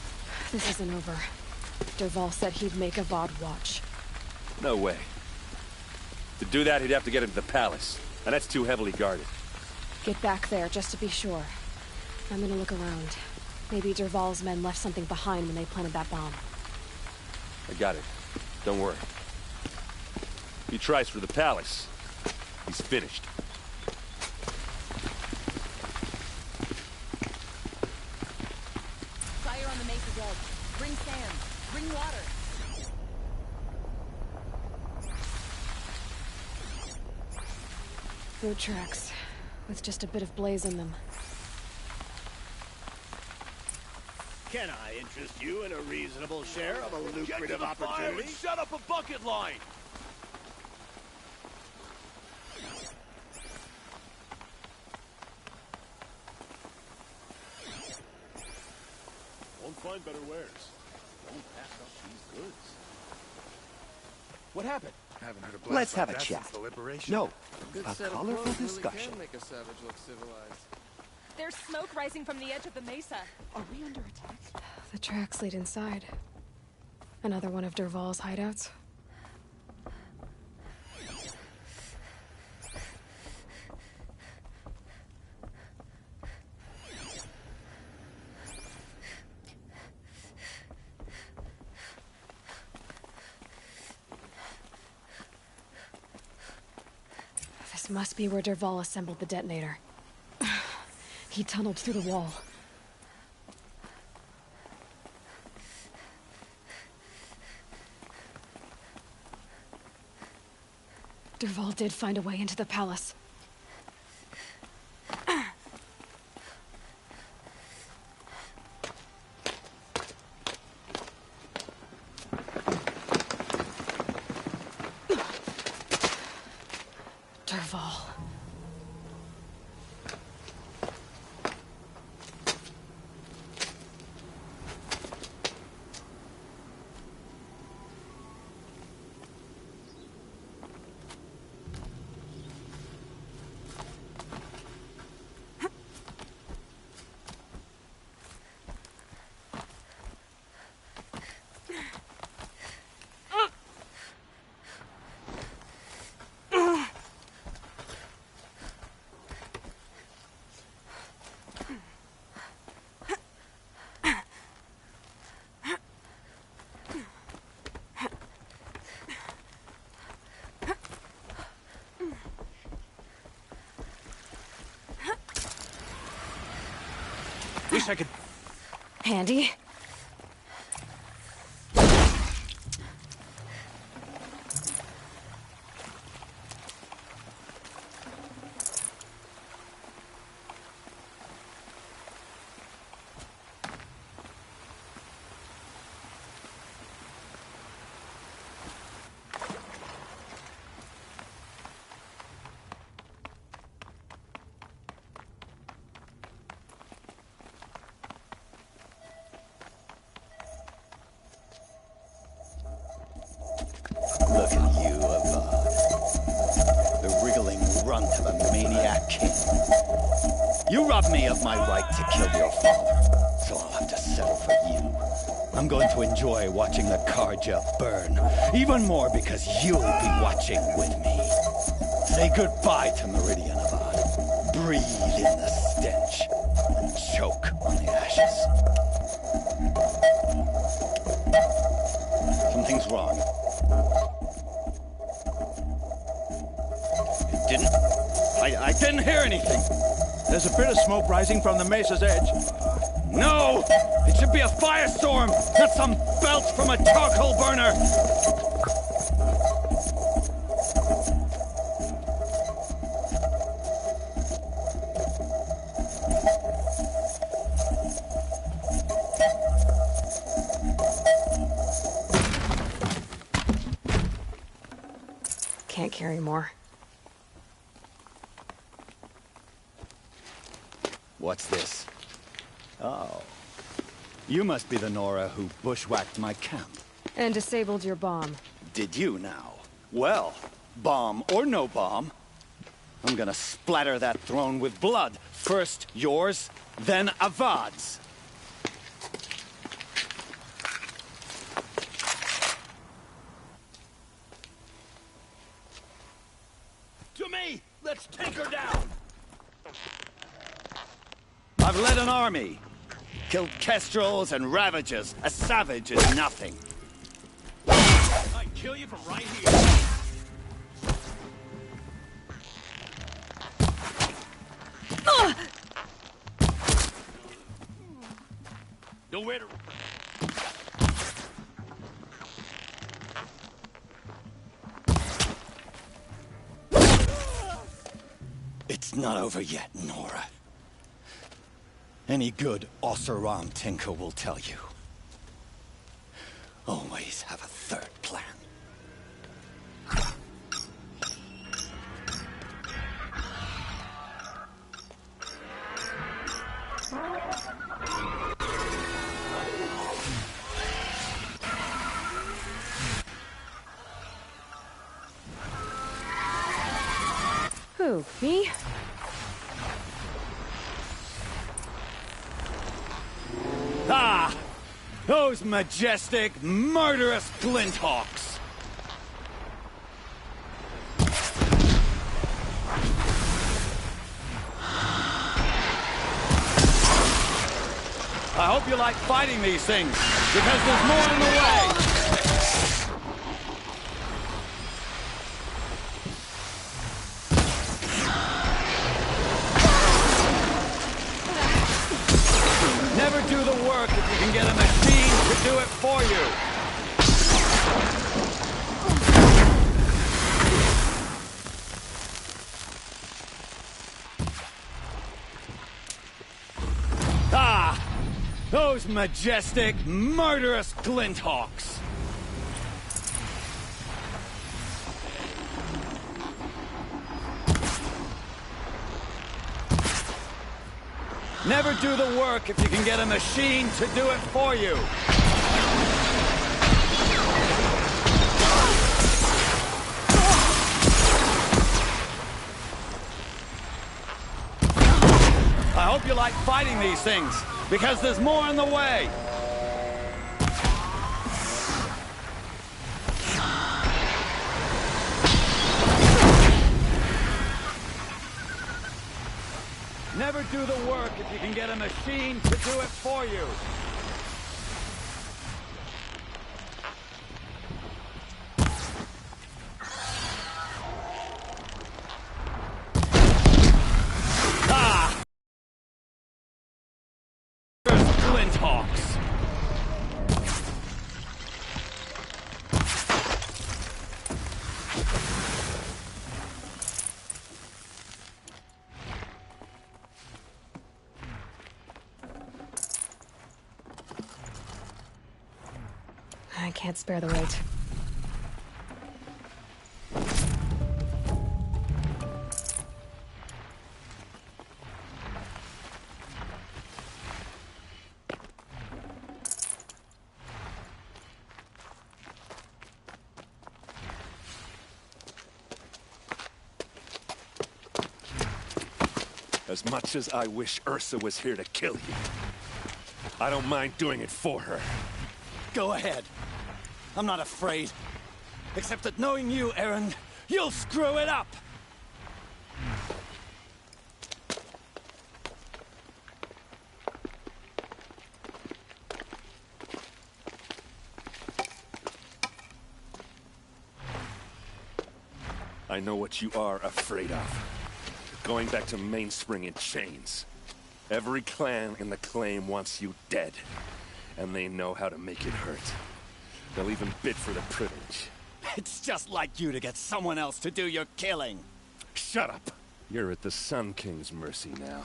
This isn't over. Dervahl said he'd make Avad watch. No way. To do that, he'd have to get into the palace, and that's too heavily guarded. Get back there, just to be sure. I'm gonna look around. Maybe Dervahl's men left something behind when they planted that bomb. I got it. Don't worry. He tries for the palace. He's finished. Fire on the mesa's edge. Bring sand. Bring water. Boot tracks, with just a bit of blaze in them. Can I interest you in a reasonable share of a lucrative opportunity? Shut up a bucket line! Won't find better wares. Don't pass up these goods. What happened? Haven't heard a blast Let's like have a that chat. since the liberation. No, Good a set of colorful clothes really discussion. can make a savage look civilized. There's smoke rising from the edge of the mesa. Are we under attack? The tracks lead inside. Another one of Dervahl's hideouts. This must be where Dervahl assembled the detonator. He tunneled through the wall. Dervahl did find a way into the palace. Dervahl. wish I could... Handy? Look at you, Avad. The wriggling runt of a maniac king. You robbed me of my right to kill your father, so I'll have to settle for you. I'm going to enjoy watching the Karja burn, even more because you'll be watching with me. Say goodbye to Meridian, Avad. Breathe in the stench, and choke on the ashes. Something's wrong. I didn't hear anything. There's a bit of smoke rising from the mesa's edge. No! It should be a firestorm, not some belch from a charcoal burner! Can't carry more. What's this? Oh. You must be the Nora who bushwhacked my camp. And disabled your bomb. Did you now? Well, bomb or no bomb, I'm gonna splatter that throne with blood. First yours, then Avad's. To me! Let's take her down! I've led an army. Killed kestrels and ravagers. A savage is nothing. I'd kill you from right here. Nowhere to... It's not over yet, Nora. Any good Oseram tinker will tell you. Always have a third plan. Who, me? Ah! Those majestic, murderous flinthawks! I hope you like fighting these things, because there's more in the way! Never do the work if you can get a machine to do it for you. Ah! Those majestic, murderous glinthawks! Never do the work if you can get a machine to do it for you. I hope you like fighting these things, because there's more in the way. Never do the work if you can get a machine to do it for you. can't spare the weight. As much as I wish Ursa was here to kill you, I don't mind doing it for her. Go ahead. I'm not afraid. Except that knowing you, Aaron, you'll screw it up! I know what you are afraid of. Going back to Mainspring in chains. Every clan in the claim wants you dead. And they know how to make it hurt. They'll even bid for the privilege. It's just like you to get someone else to do your killing. Shut up! You're at the Sun King's mercy now.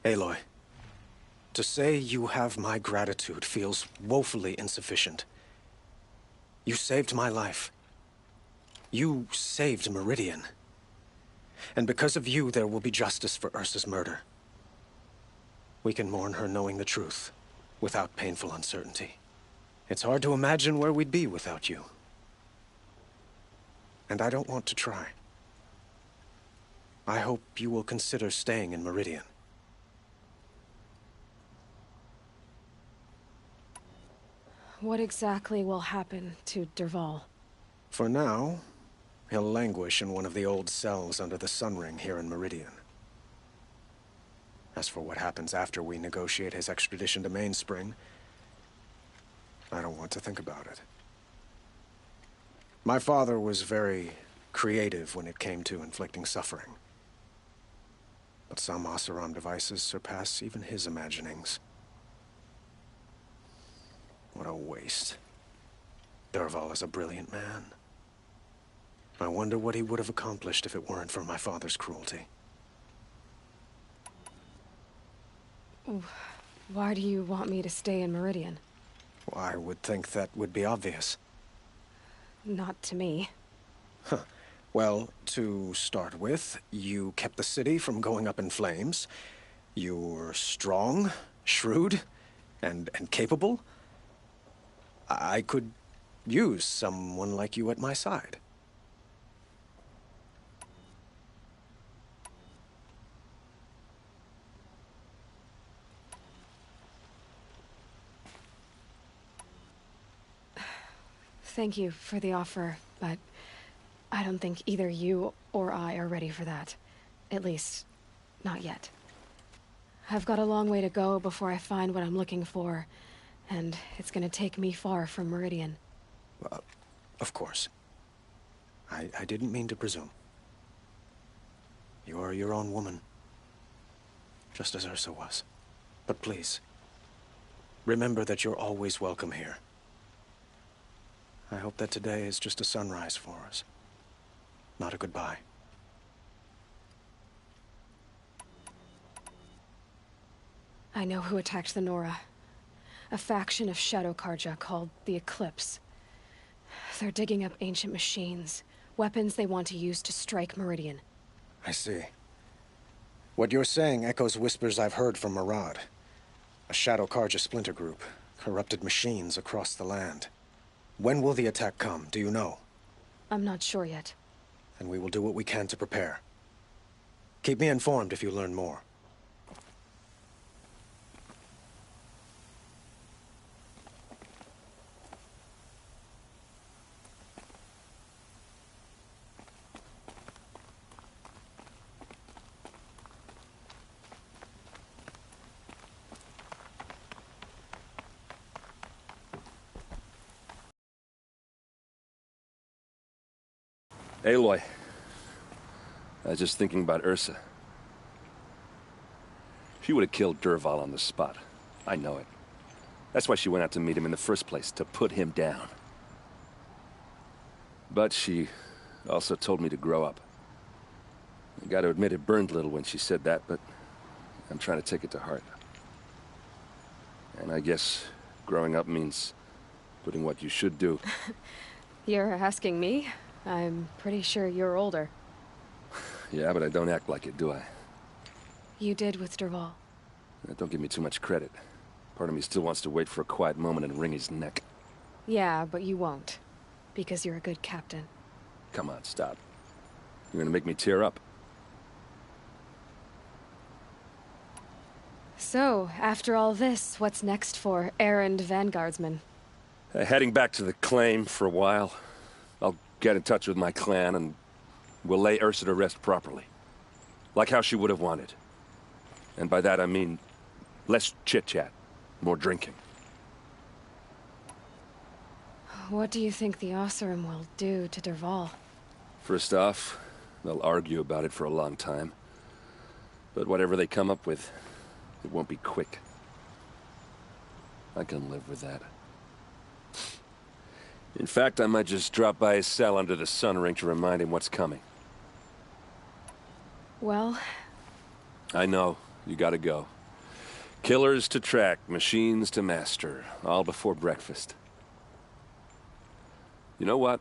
Aloy, to say you have my gratitude feels woefully insufficient. You saved my life. You saved Meridian. And because of you, there will be justice for Ursa's murder. We can mourn her knowing the truth, without painful uncertainty. It's hard to imagine where we'd be without you. And I don't want to try. I hope you will consider staying in Meridian. What exactly will happen to Dervahl? For now, he'll languish in one of the old cells under the Sun Ring here in Meridian. As for what happens after we negotiate his extradition to Mainspring, I don't want to think about it. My father was very creative when it came to inflicting suffering. But some Oseram devices surpass even his imaginings. What a waste. Dervahl is a brilliant man. I wonder what he would have accomplished if it weren't for my father's cruelty. Why do you want me to stay in Meridian? Well, I would think that would be obvious. Not to me. Huh. Well, to start with, you kept the city from going up in flames. You were strong, shrewd, and capable. I could use someone like you at my side. Thank you for the offer, but I don't think either you or I are ready for that. At least, not yet. I've got a long way to go before I find what I'm looking for, and it's gonna take me far from Meridian. Of course. I didn't mean to presume. You are your own woman, just as Ursa was. But please, remember that you're always welcome here. I hope that today is just a sunrise for us, not a goodbye. I know who attacked the Nora. A faction of Shadow Karja called the Eclipse. They're digging up ancient machines, weapons they want to use to strike Meridian. I see. What you're saying echoes whispers I've heard from Murad. A Shadow Karja splinter group, corrupted machines across the land. When will the attack come, do you know? I'm not sure yet. Then we will do what we can to prepare. Keep me informed if you learn more. Aloy. I was just thinking about Ursa. She would have killed Dervahl on the spot. I know it. That's why she went out to meet him in the first place, to put him down. But she also told me to grow up. I gotta admit it burned a little when she said that, but I'm trying to take it to heart. And I guess growing up means putting what you should do. You're asking me? I'm pretty sure you're older. Yeah, but I don't act like it, do I? You did with Dervahl. Don't give me too much credit. Part of me still wants to wait for a quiet moment and wring his neck. Yeah, but you won't. Because you're a good captain. Come on, stop. You're gonna make me tear up. So, after all this, what's next for errand vanguardsman? Heading back to the claim for a while. I'll get in touch with my clan and we'll lay Ursa to rest properly. Like how she would have wanted. And by that I mean less chit-chat, more drinking. What do you think the Oseram will do to Dervahl? First off, they'll argue about it for a long time. But whatever they come up with, it won't be quick. I can live with that. In fact, I might just drop by his cell under the sun ring to remind him what's coming. Well... I know. You gotta go. Killers to track, machines to master. All before breakfast. You know what?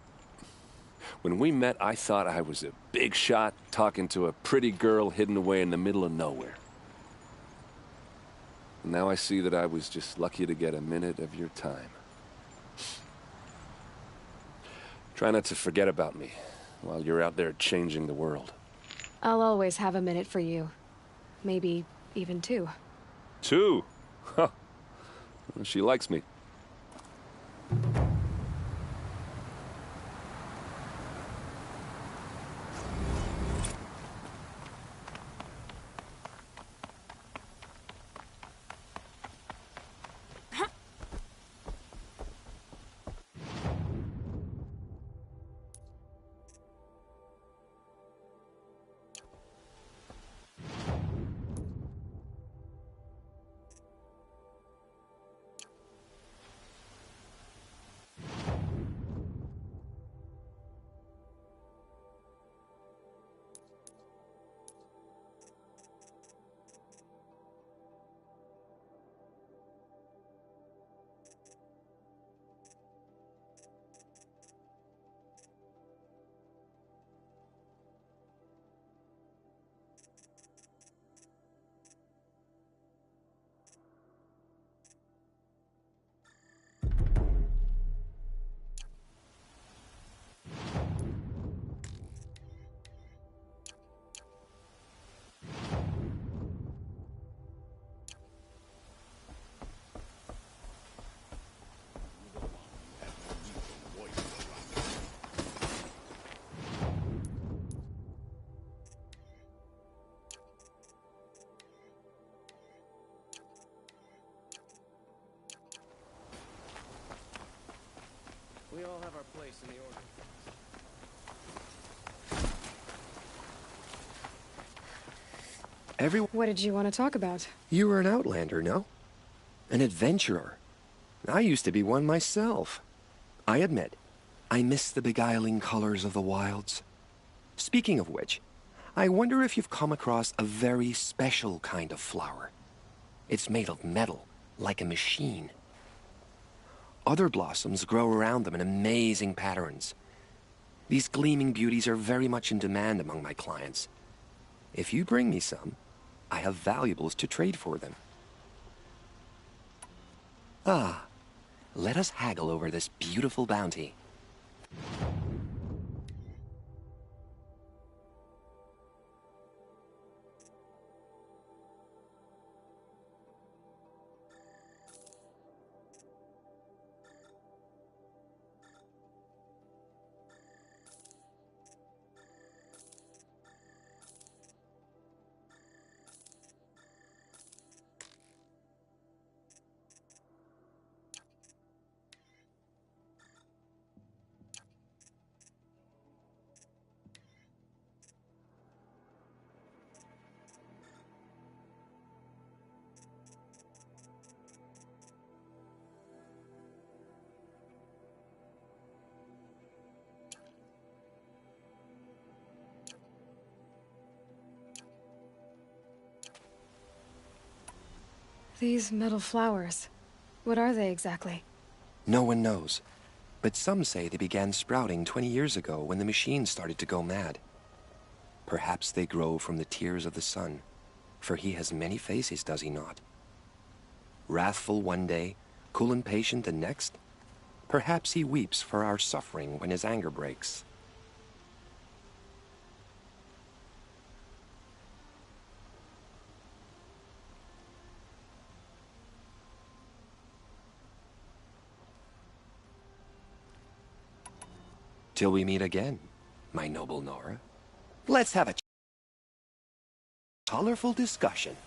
When we met, I thought I was a big shot talking to a pretty girl hidden away in the middle of nowhere. And now I see that I was just lucky to get a minute of your time. Try not to forget about me while you're out there changing the world. I'll always have a minute for you. Maybe even two. Two? Huh. She likes me. We all have our place in the order. What did you want to talk about? You were an outlander, no? An adventurer. I used to be one myself. I admit, I miss the beguiling colors of the wilds. Speaking of which, I wonder if you've come across a very special kind of flower. It's made of metal, like a machine. Other blossoms grow around them in amazing patterns. These gleaming beauties are very much in demand among my clients. If you bring me some, I have valuables to trade for them. Ah, let us haggle over this beautiful bounty. These metal flowers, what are they exactly? No one knows, but some say they began sprouting 20 years ago when the machine started to go mad. Perhaps they grow from the tears of the sun, for he has many faces, does he not? Wrathful one day, cool and patient the next. Perhaps he weeps for our suffering when his anger breaks. Till we meet again, my noble Nora. Let's have a colorful discussion.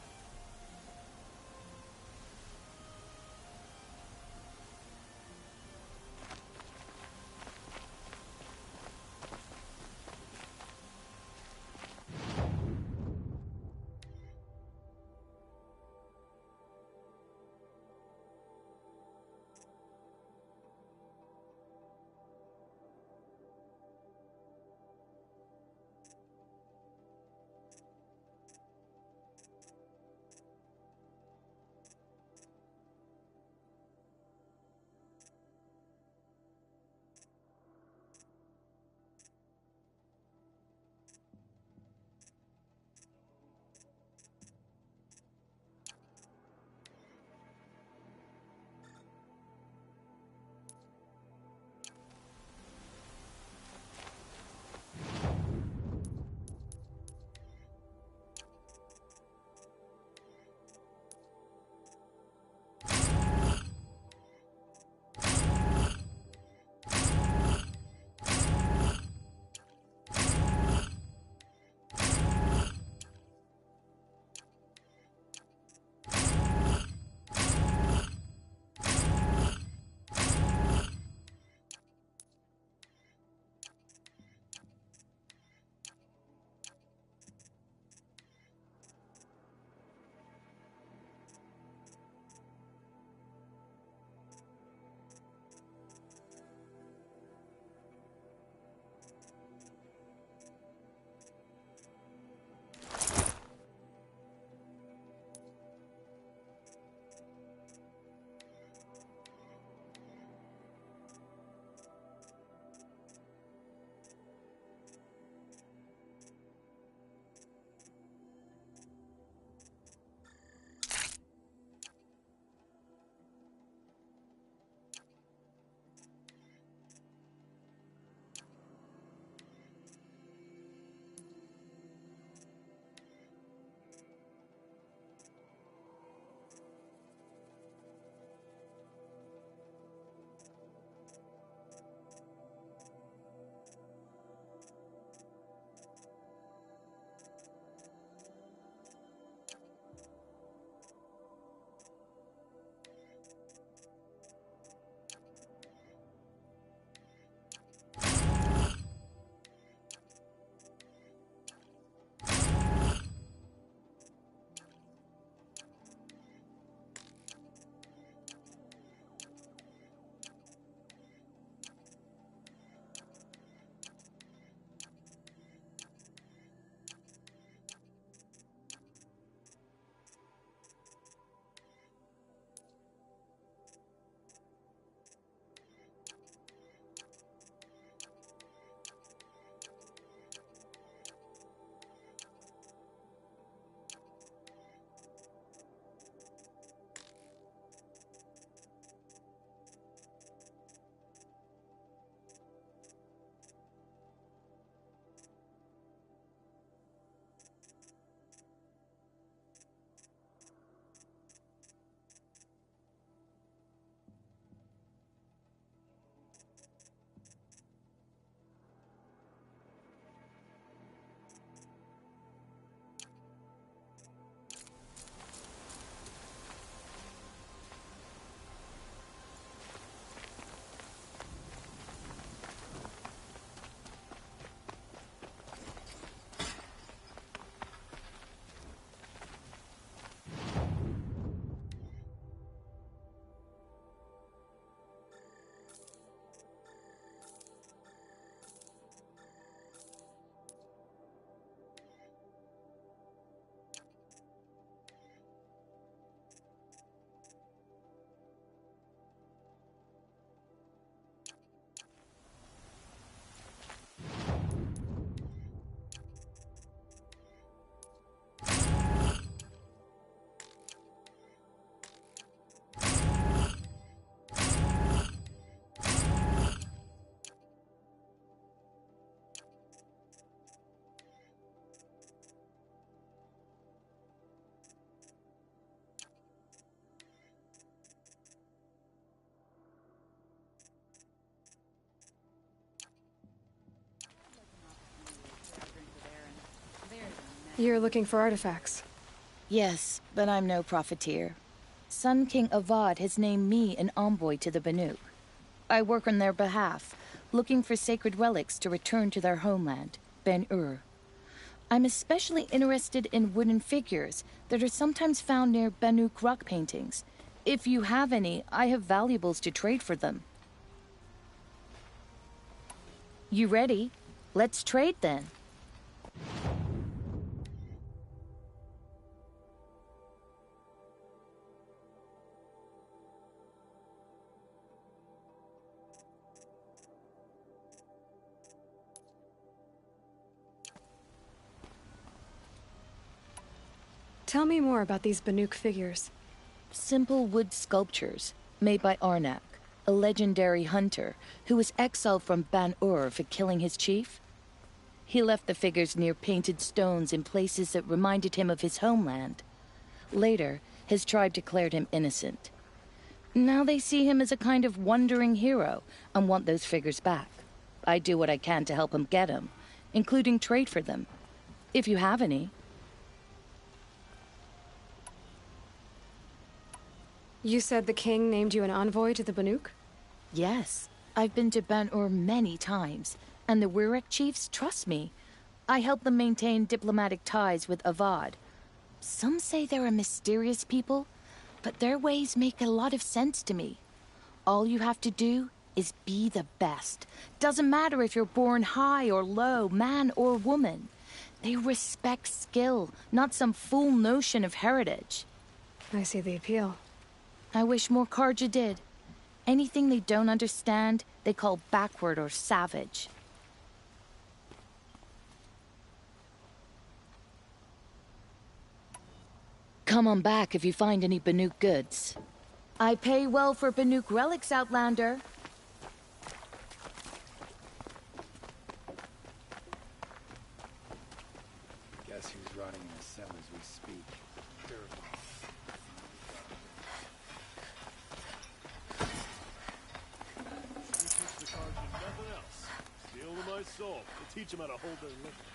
You're looking for artifacts. Yes, but I'm no profiteer. Sun King Avad has named me an envoy to the Banuk. I work on their behalf, looking for sacred relics to return to their homeland, Ben-Ur. I'm especially interested in wooden figures that are sometimes found near Banuk rock paintings. If you have any, I have valuables to trade for them. You ready? Let's trade then. Tell me more about these Banuk figures. Simple wood sculptures made by Arnak, a legendary hunter who was exiled from Ban-Ur for killing his chief. He left the figures near painted stones in places that reminded him of his homeland. Later, his tribe declared him innocent. Now they see him as a kind of wandering hero and want those figures back. I do what I can to help him get them, including trade for them, if you have any. You said the king named you an envoy to the Banuk? Yes. I've been to Ban-Ur many times, and the Wirek chiefs trust me. I help them maintain diplomatic ties with Avad. Some say they're a mysterious people, but their ways make a lot of sense to me. All you have to do is be the best. Doesn't matter if you're born high or low, man or woman. They respect skill, not some fool notion of heritage. I see the appeal. I wish more Karja did. Anything they don't understand, they call backward or savage. Come on back if you find any Banuk goods. I pay well for Banuk relics, Outlander. Guess who's rotting in the cell as we speak? Steel to my soul. To teach them how to hold their liquor.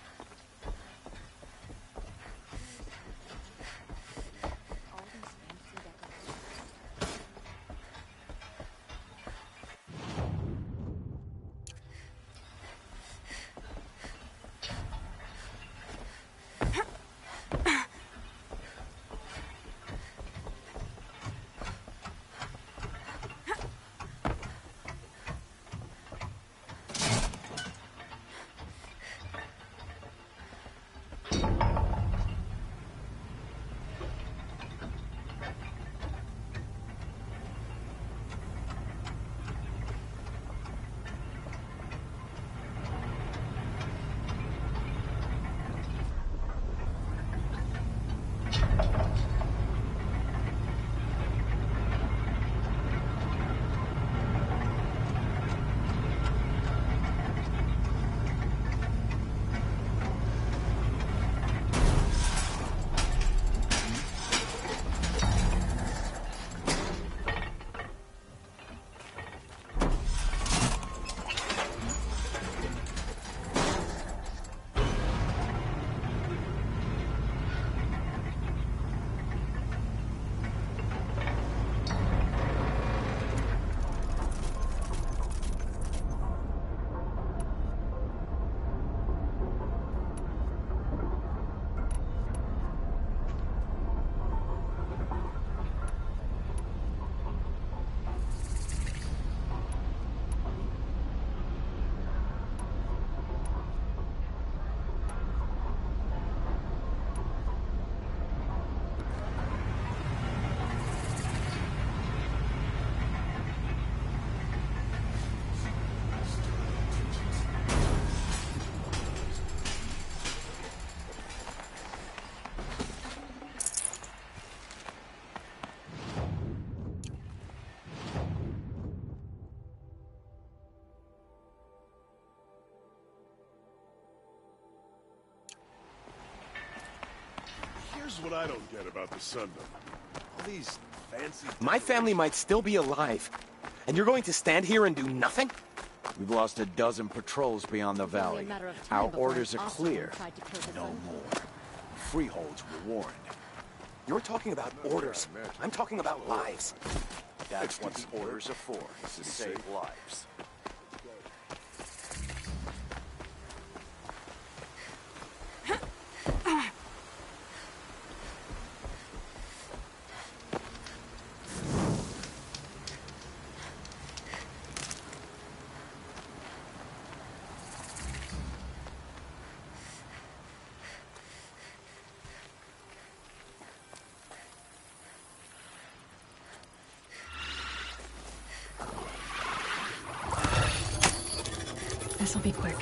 Here's what I don't get about the Sundom. All these fancy... My family might still be alive. And you're going to stand here and do nothing? We've lost a dozen patrols beyond the valley. Our orders are clear. No more. freeholds were warned. You're talking about orders. I'm talking about lives. That's what the orders are for, to save lives. This'll be quick.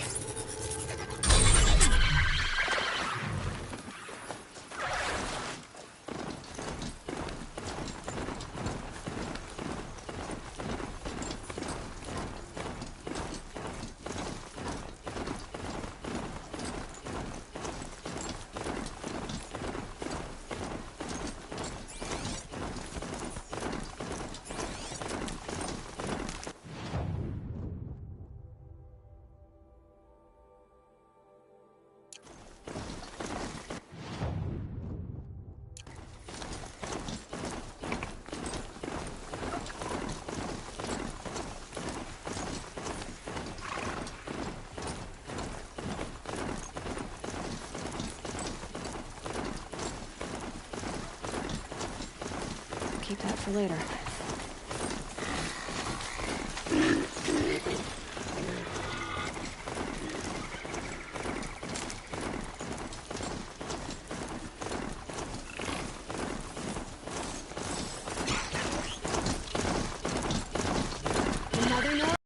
Keep that for later. Another Nora?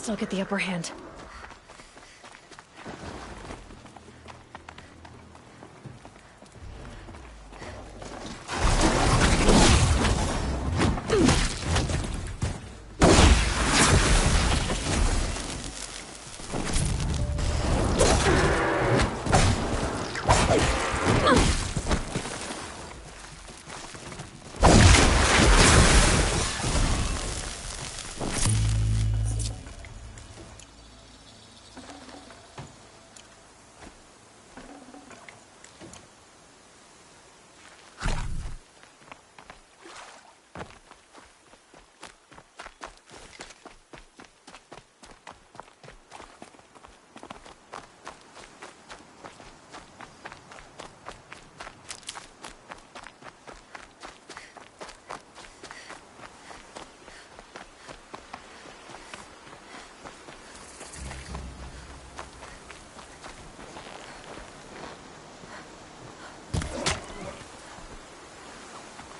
Let's not get the upper hand.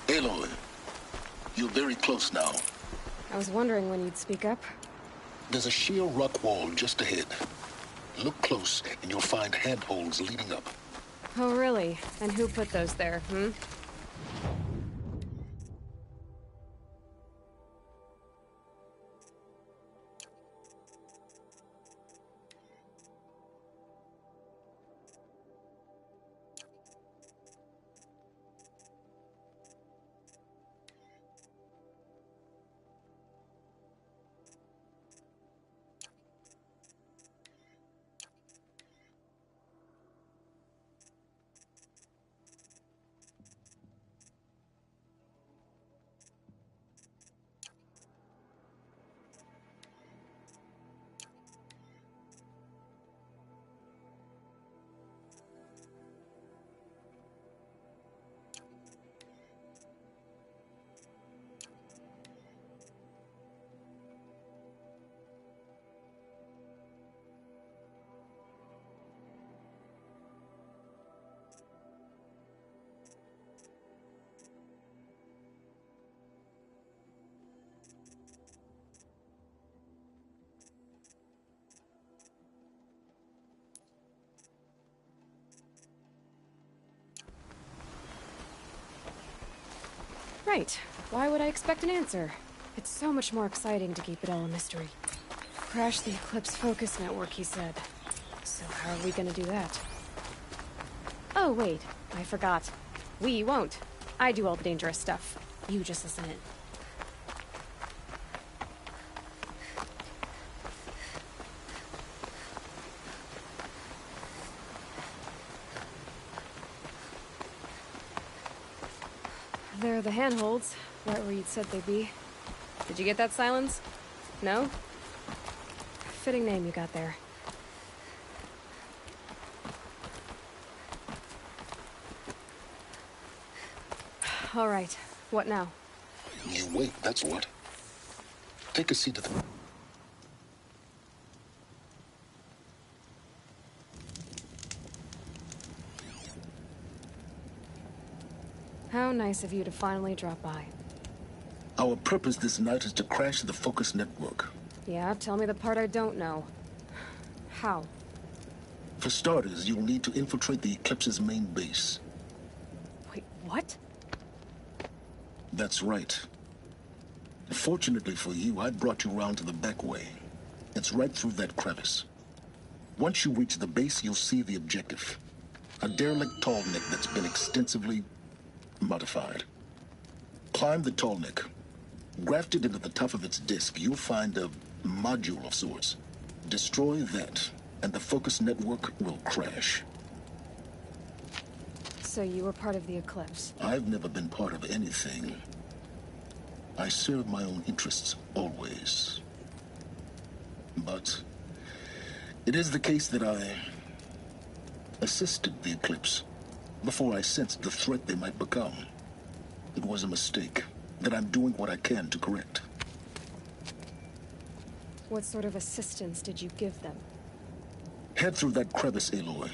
Aloy, you're very close now. I was wondering when you'd speak up. There's a sheer rock wall just ahead. Look close, and you'll find handholds leading up. Oh, really? And who put those there, hmm? Right. Why would I expect an answer? It's so much more exciting to keep it all a mystery. Crash the Eclipse focus network, he said. So how are we gonna do that? Oh, wait. I forgot. We won't. I do all the dangerous stuff. You just listen in. There are the handholds, right where you'd said they'd be. Did you get that, Silence? No? Fitting name you got there. All right, what now? You wait, that's what. Take a seat at the... How nice of you to finally drop by. Our purpose this night is to crash the focus network. Yeah, tell me the part I don't know. How? For starters, you'll need to infiltrate the Eclipse's main base. Wait, what? That's right. Fortunately for you, I brought you round to the back way. It's right through that crevice. Once you reach the base, you'll see the objective. A derelict tall neck that's been extensively modified. Climb the tall neck. Grafted into the top of its disk, you'll find a module of sorts. Destroy that, and the focus network will crash. So you were part of the Eclipse? I've never been part of anything. I serve my own interests, always. But it is the case that I assisted the Eclipse before I sensed the threat they might become. It was a mistake that I'm doing what I can to correct. What sort of assistance did you give them? Head through that crevice, Aloy.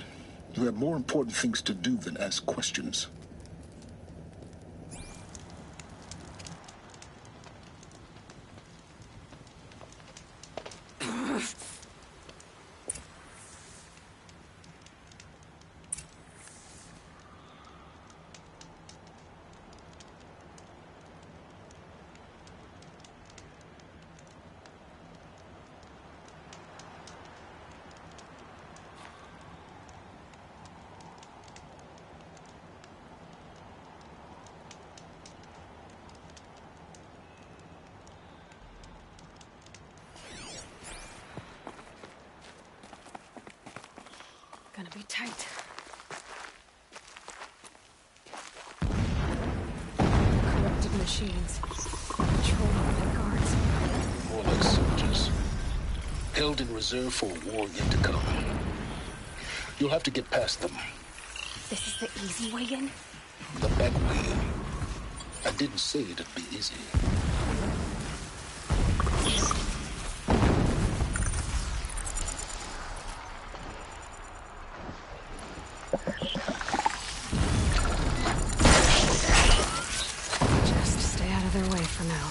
You have more important things to do than ask questions. tight. Corrupted machines. Controlled by guards. More like soldiers. Held in reserve for a war yet to come. You'll have to get past them. This is the easy way in? The back way in. I didn't say it'd be easy. Just stay out of their way for now.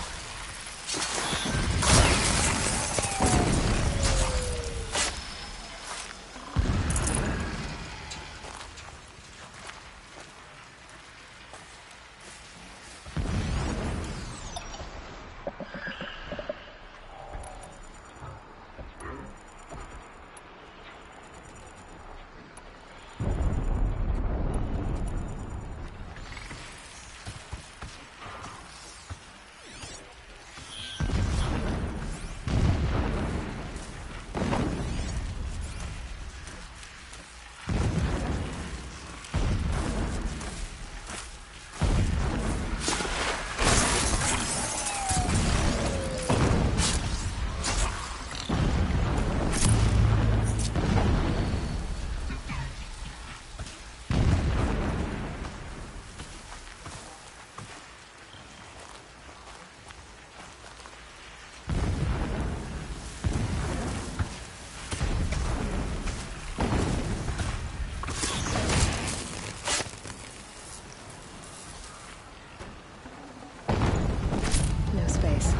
No space.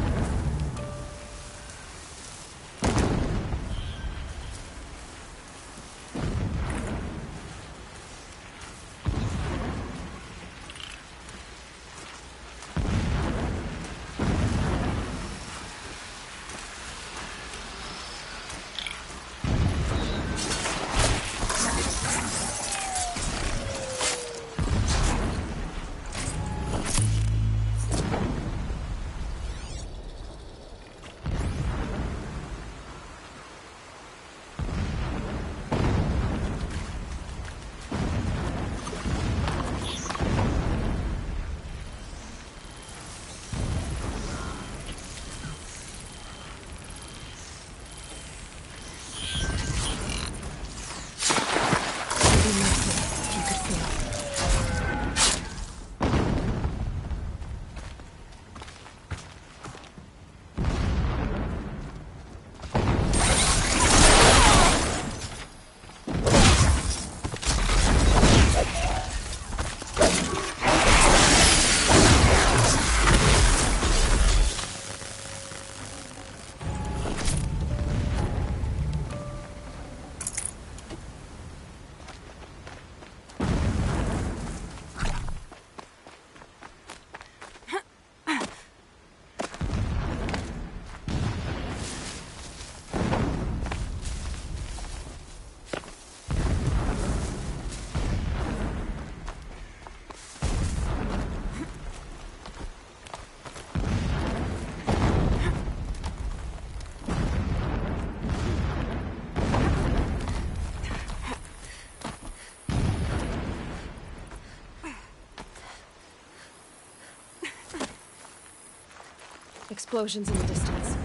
Explosions in the distance.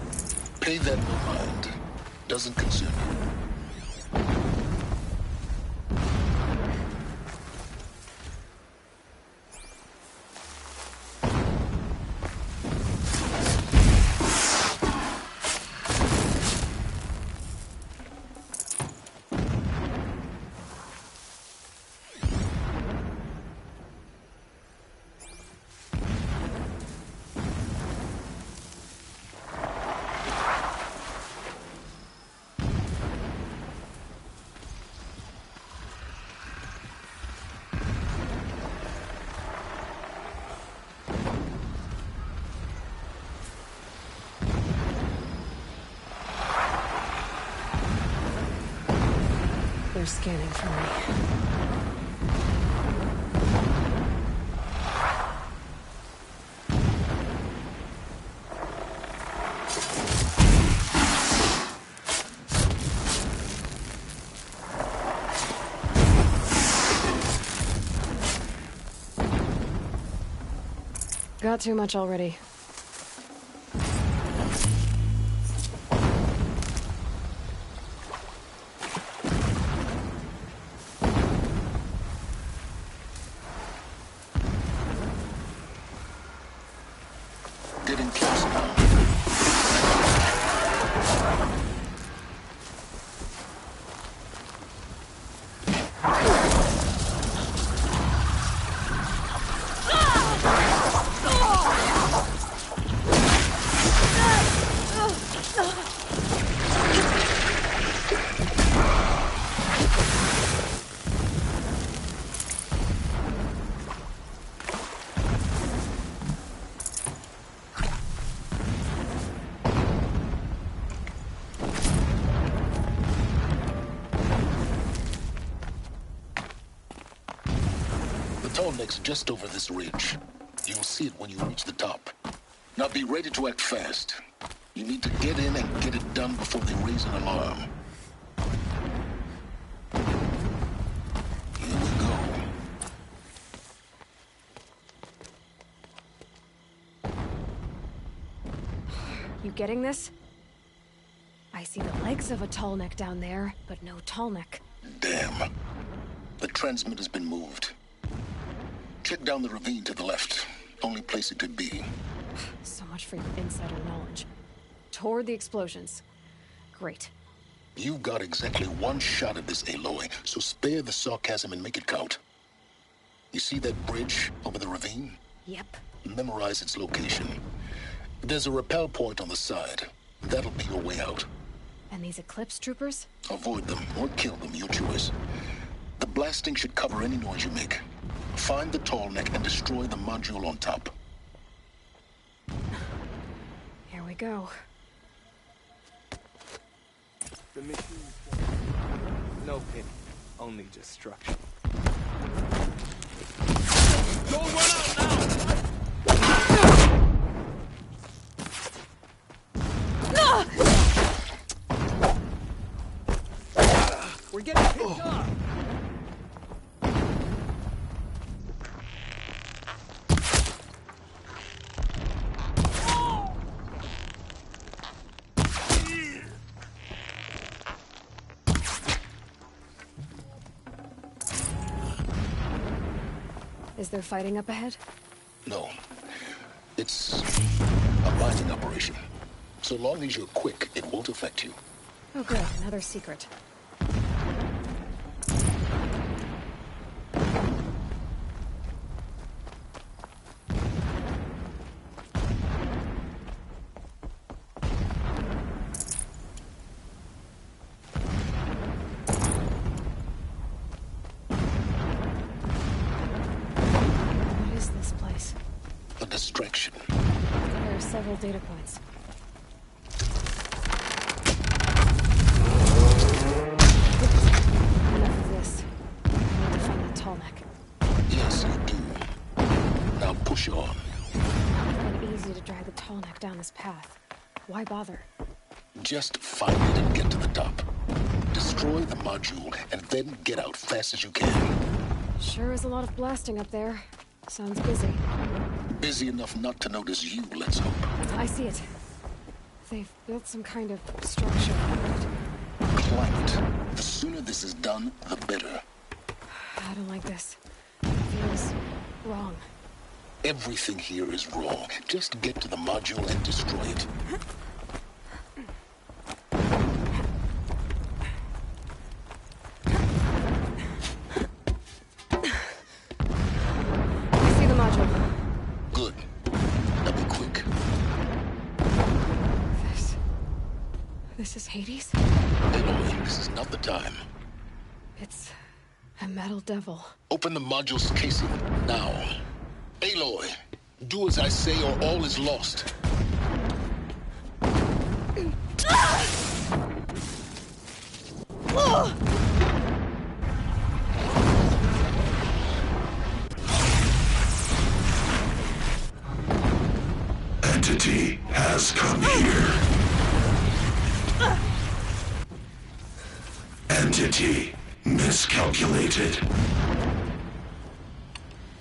Pay that no mind. Doesn't concern you. They're scanning for me. Got too much already. Getting close now. The Tallneck's just over this ridge. You'll see it when you reach the top. Now be ready to act fast. You need to get in and get it done before they raise an alarm. Here we go. You getting this? I see the legs of a Tallneck down there, but no Tallneck. Damn. The transmitter's been moved. Check down the ravine to the left. Only place it could be. So much for your insider knowledge. Toward the explosions. Great. You've got exactly one shot at this, Aloy, so spare the sarcasm and make it count. You see that bridge over the ravine? Yep. Memorize its location. There's a rappel point on the side. That'll be your way out. And these Eclipse troopers? Avoid them or kill them, your choice. The blasting should cover any noise you make. Find the Tallneck and destroy the module on top. Here we go. The machine. No pity, only destruction. Don't run out now! We're getting picked up! Is there fighting up ahead? No. It's a mining operation. So long as you're quick, it won't affect you. Oh good, another secret. What is this place? A distraction. There are several data points. Enough of this. I need to find that Tallneck. Yes, you do. Now push on. It's been easy to drag the Tallneck down this path. Why bother? Just find it and get to the top. Destroy the module and then get out fast as you can. Sure is a lot of blasting up there. Sounds busy. Busy enough not to notice you, let's hope. I see it. They've built some kind of structure. Climate. The sooner this is done, the better. I don't like this. It feels wrong. Everything here is wrong. Just get to the module and destroy it. I see the module. Good. Now be quick. This is Hades? Aloy, this is not the time. It's a metal devil. Open the module's casing, now. Aloy, do as I say or all is lost. Entity has come here. Entity miscalculated.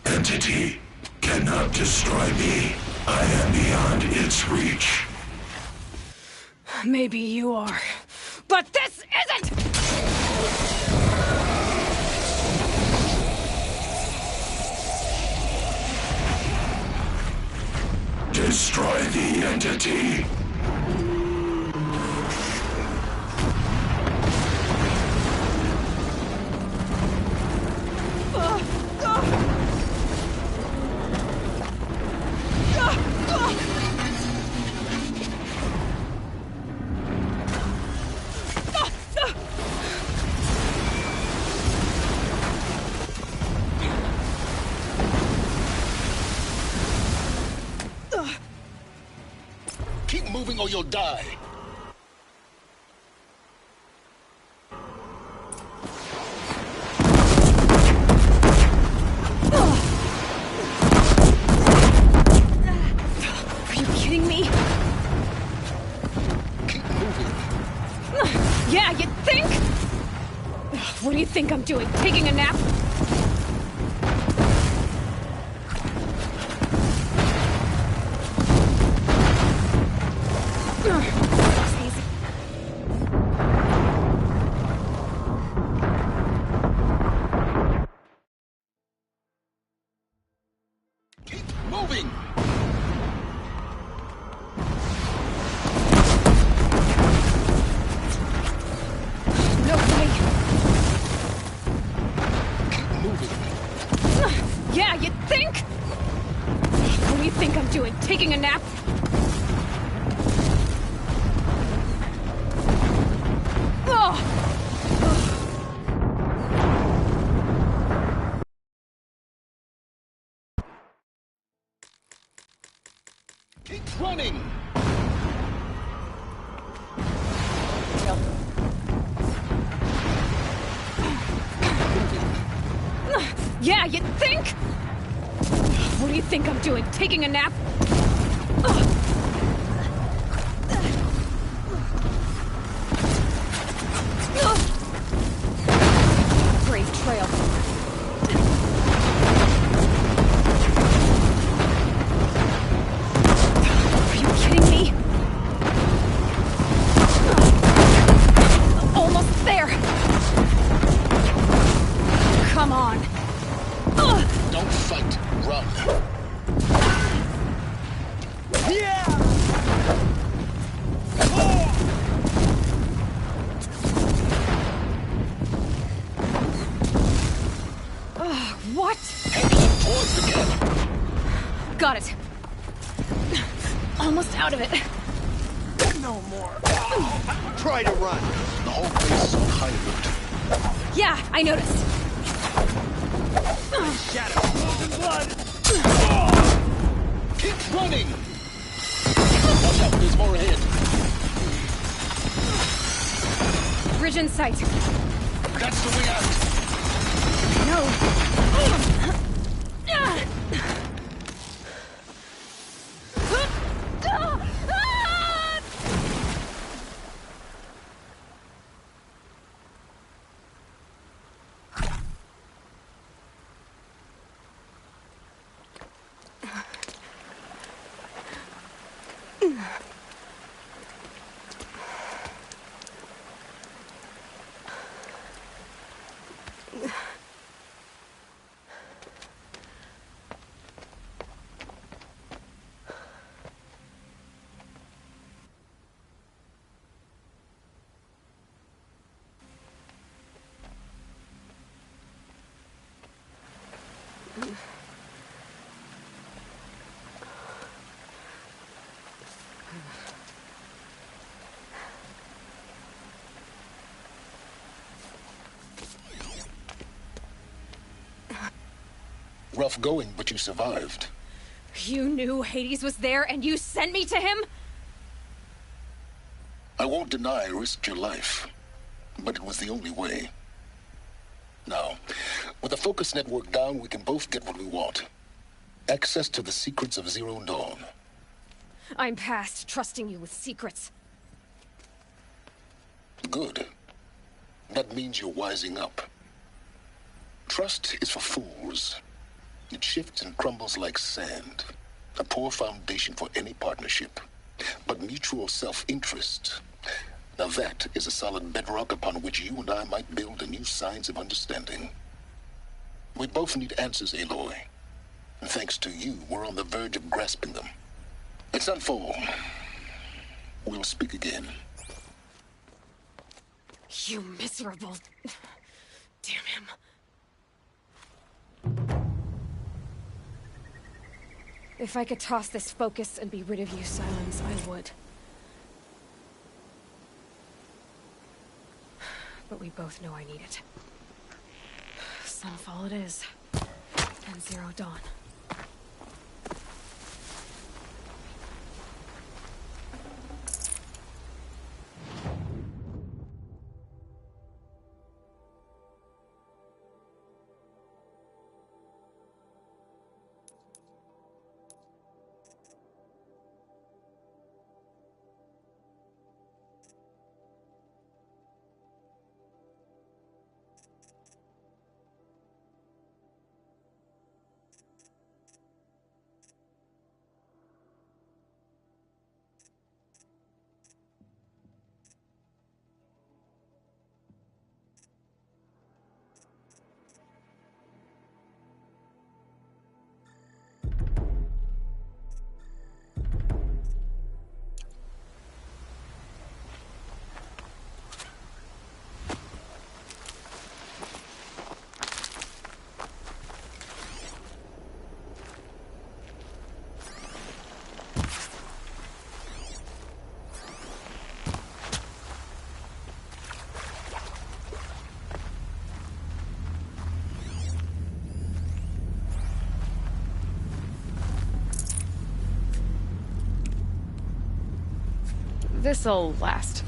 Entity cannot destroy me, I am beyond its reach. Maybe you are, but this isn't! Destroy the entity. Keep moving or you'll die. Are you kidding me? Keep moving. Yeah, you think? What do you think I'm doing? Taking a nap? Keep moving. No way. Keep moving. Yeah, you think? What do you think I'm doing? Taking a nap? Keep running. Yeah, you think? What do you think I'm doing? Taking a nap? Brave trail. Are you kidding me? Almost there. Come on. Don't fight. Run. Yeah! What? Head left towards the gap. Got it. Almost out of it. No more. Try to run. The whole place is on high alert. Yeah, I noticed. Shadow. Blood. Keep running. Watch out, there's more ahead. Bridge in sight. That's the way out. No. Rough going, but you survived. You knew Hades was there and you sent me to him? I won't deny I risked your life, but it was the only way. Now, with the focus network down, we can both get what we want. Access to the secrets of Zero Dawn. I'm past trusting you with secrets. Good. That means you're wising up. Trust is for fools. It shifts and crumbles like sand. A poor foundation for any partnership. But mutual self-interest. Now that is a solid bedrock upon which you and I might build a new science of understanding. We both need answers, Aloy. And thanks to you, we're on the verge of grasping them. Let's unfold. We'll speak again. You miserable... Damn him. If I could toss this focus and be rid of you, Silence, I would. But we both know I need it. Sunfall it is. And Zero Dawn. This'll last.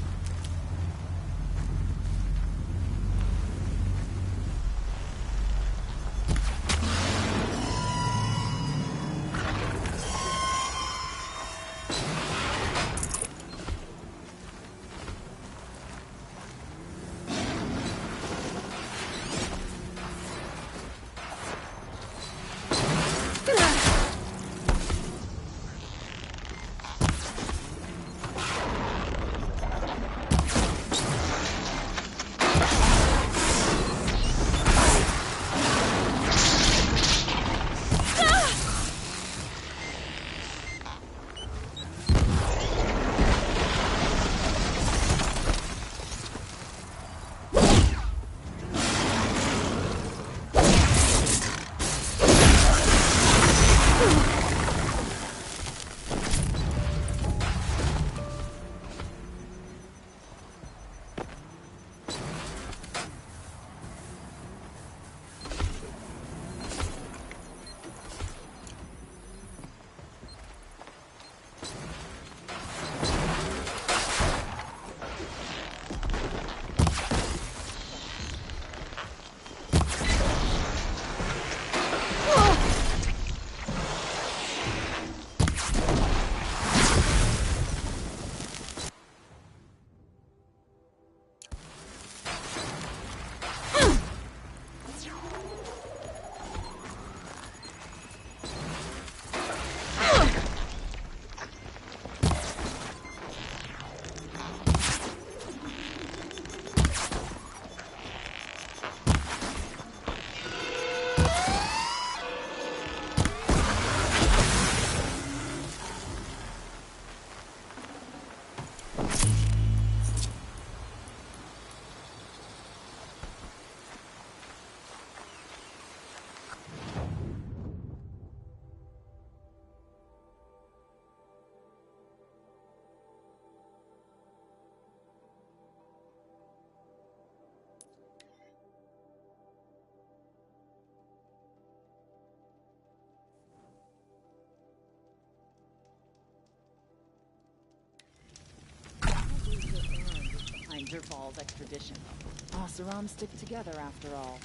Varl's extradition. Oseram stick together after all.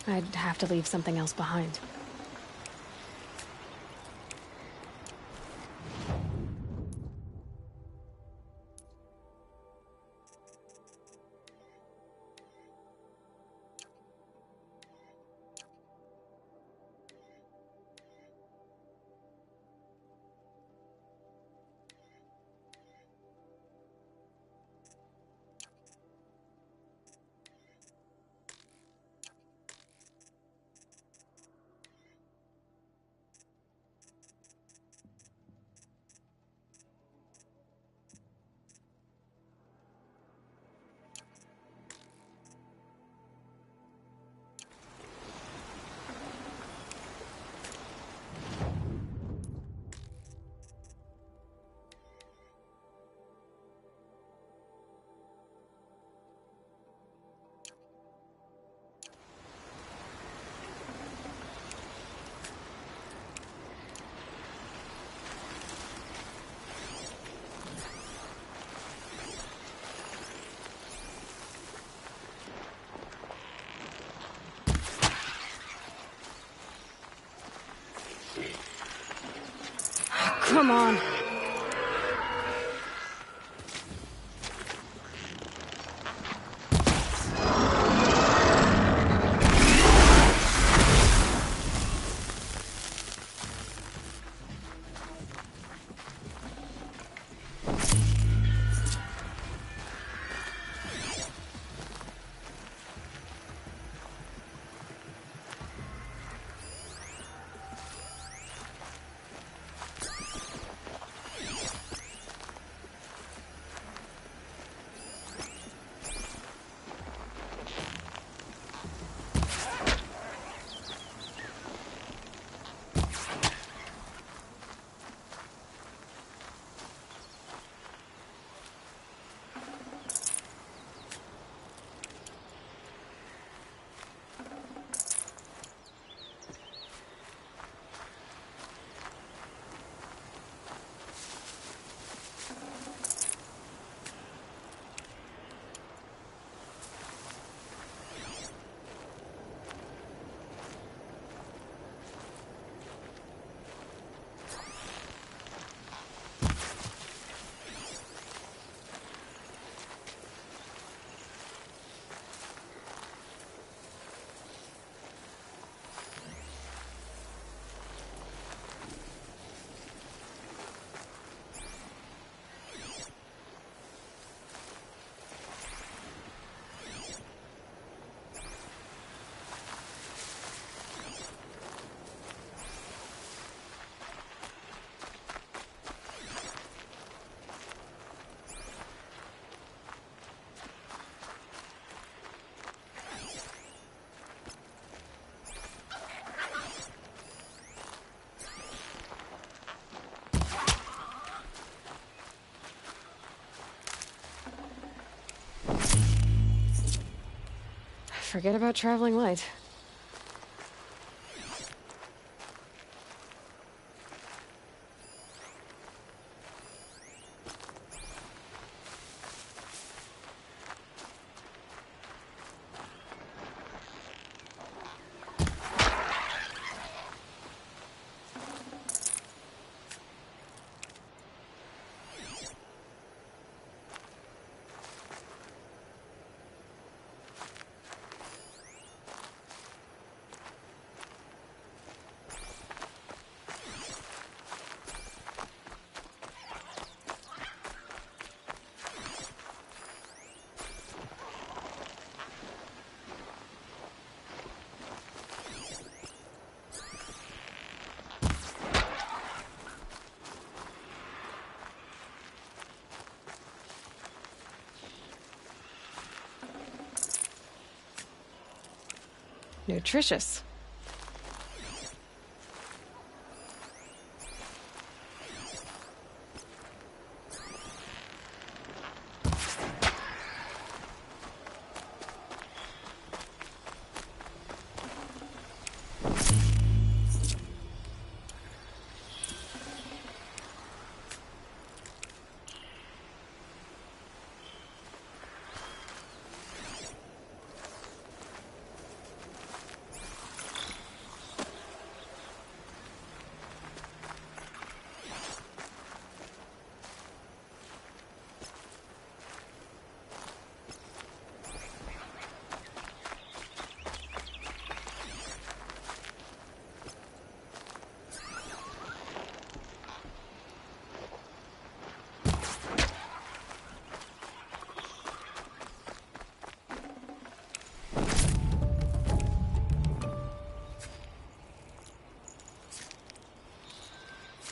I'd have to leave something else behind. Come on. Forget about traveling light. Nutritious.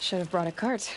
Should have brought a cart.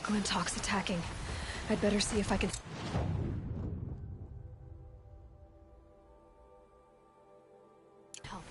Glintock's attacking. I'd better see if I can... help.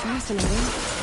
Fascinating.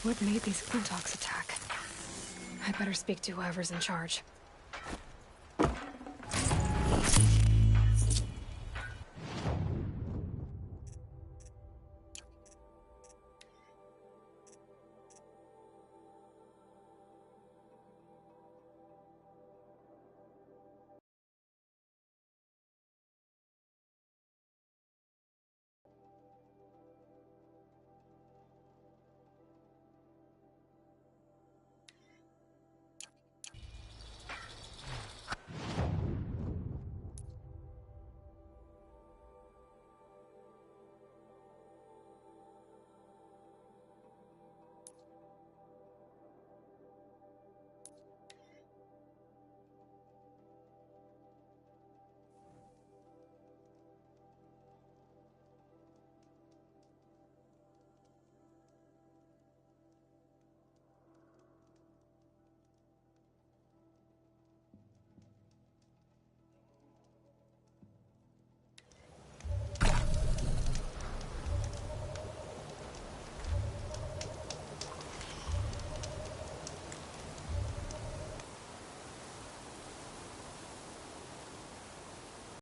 What made these Flintox attack? I'd better speak to whoever's in charge.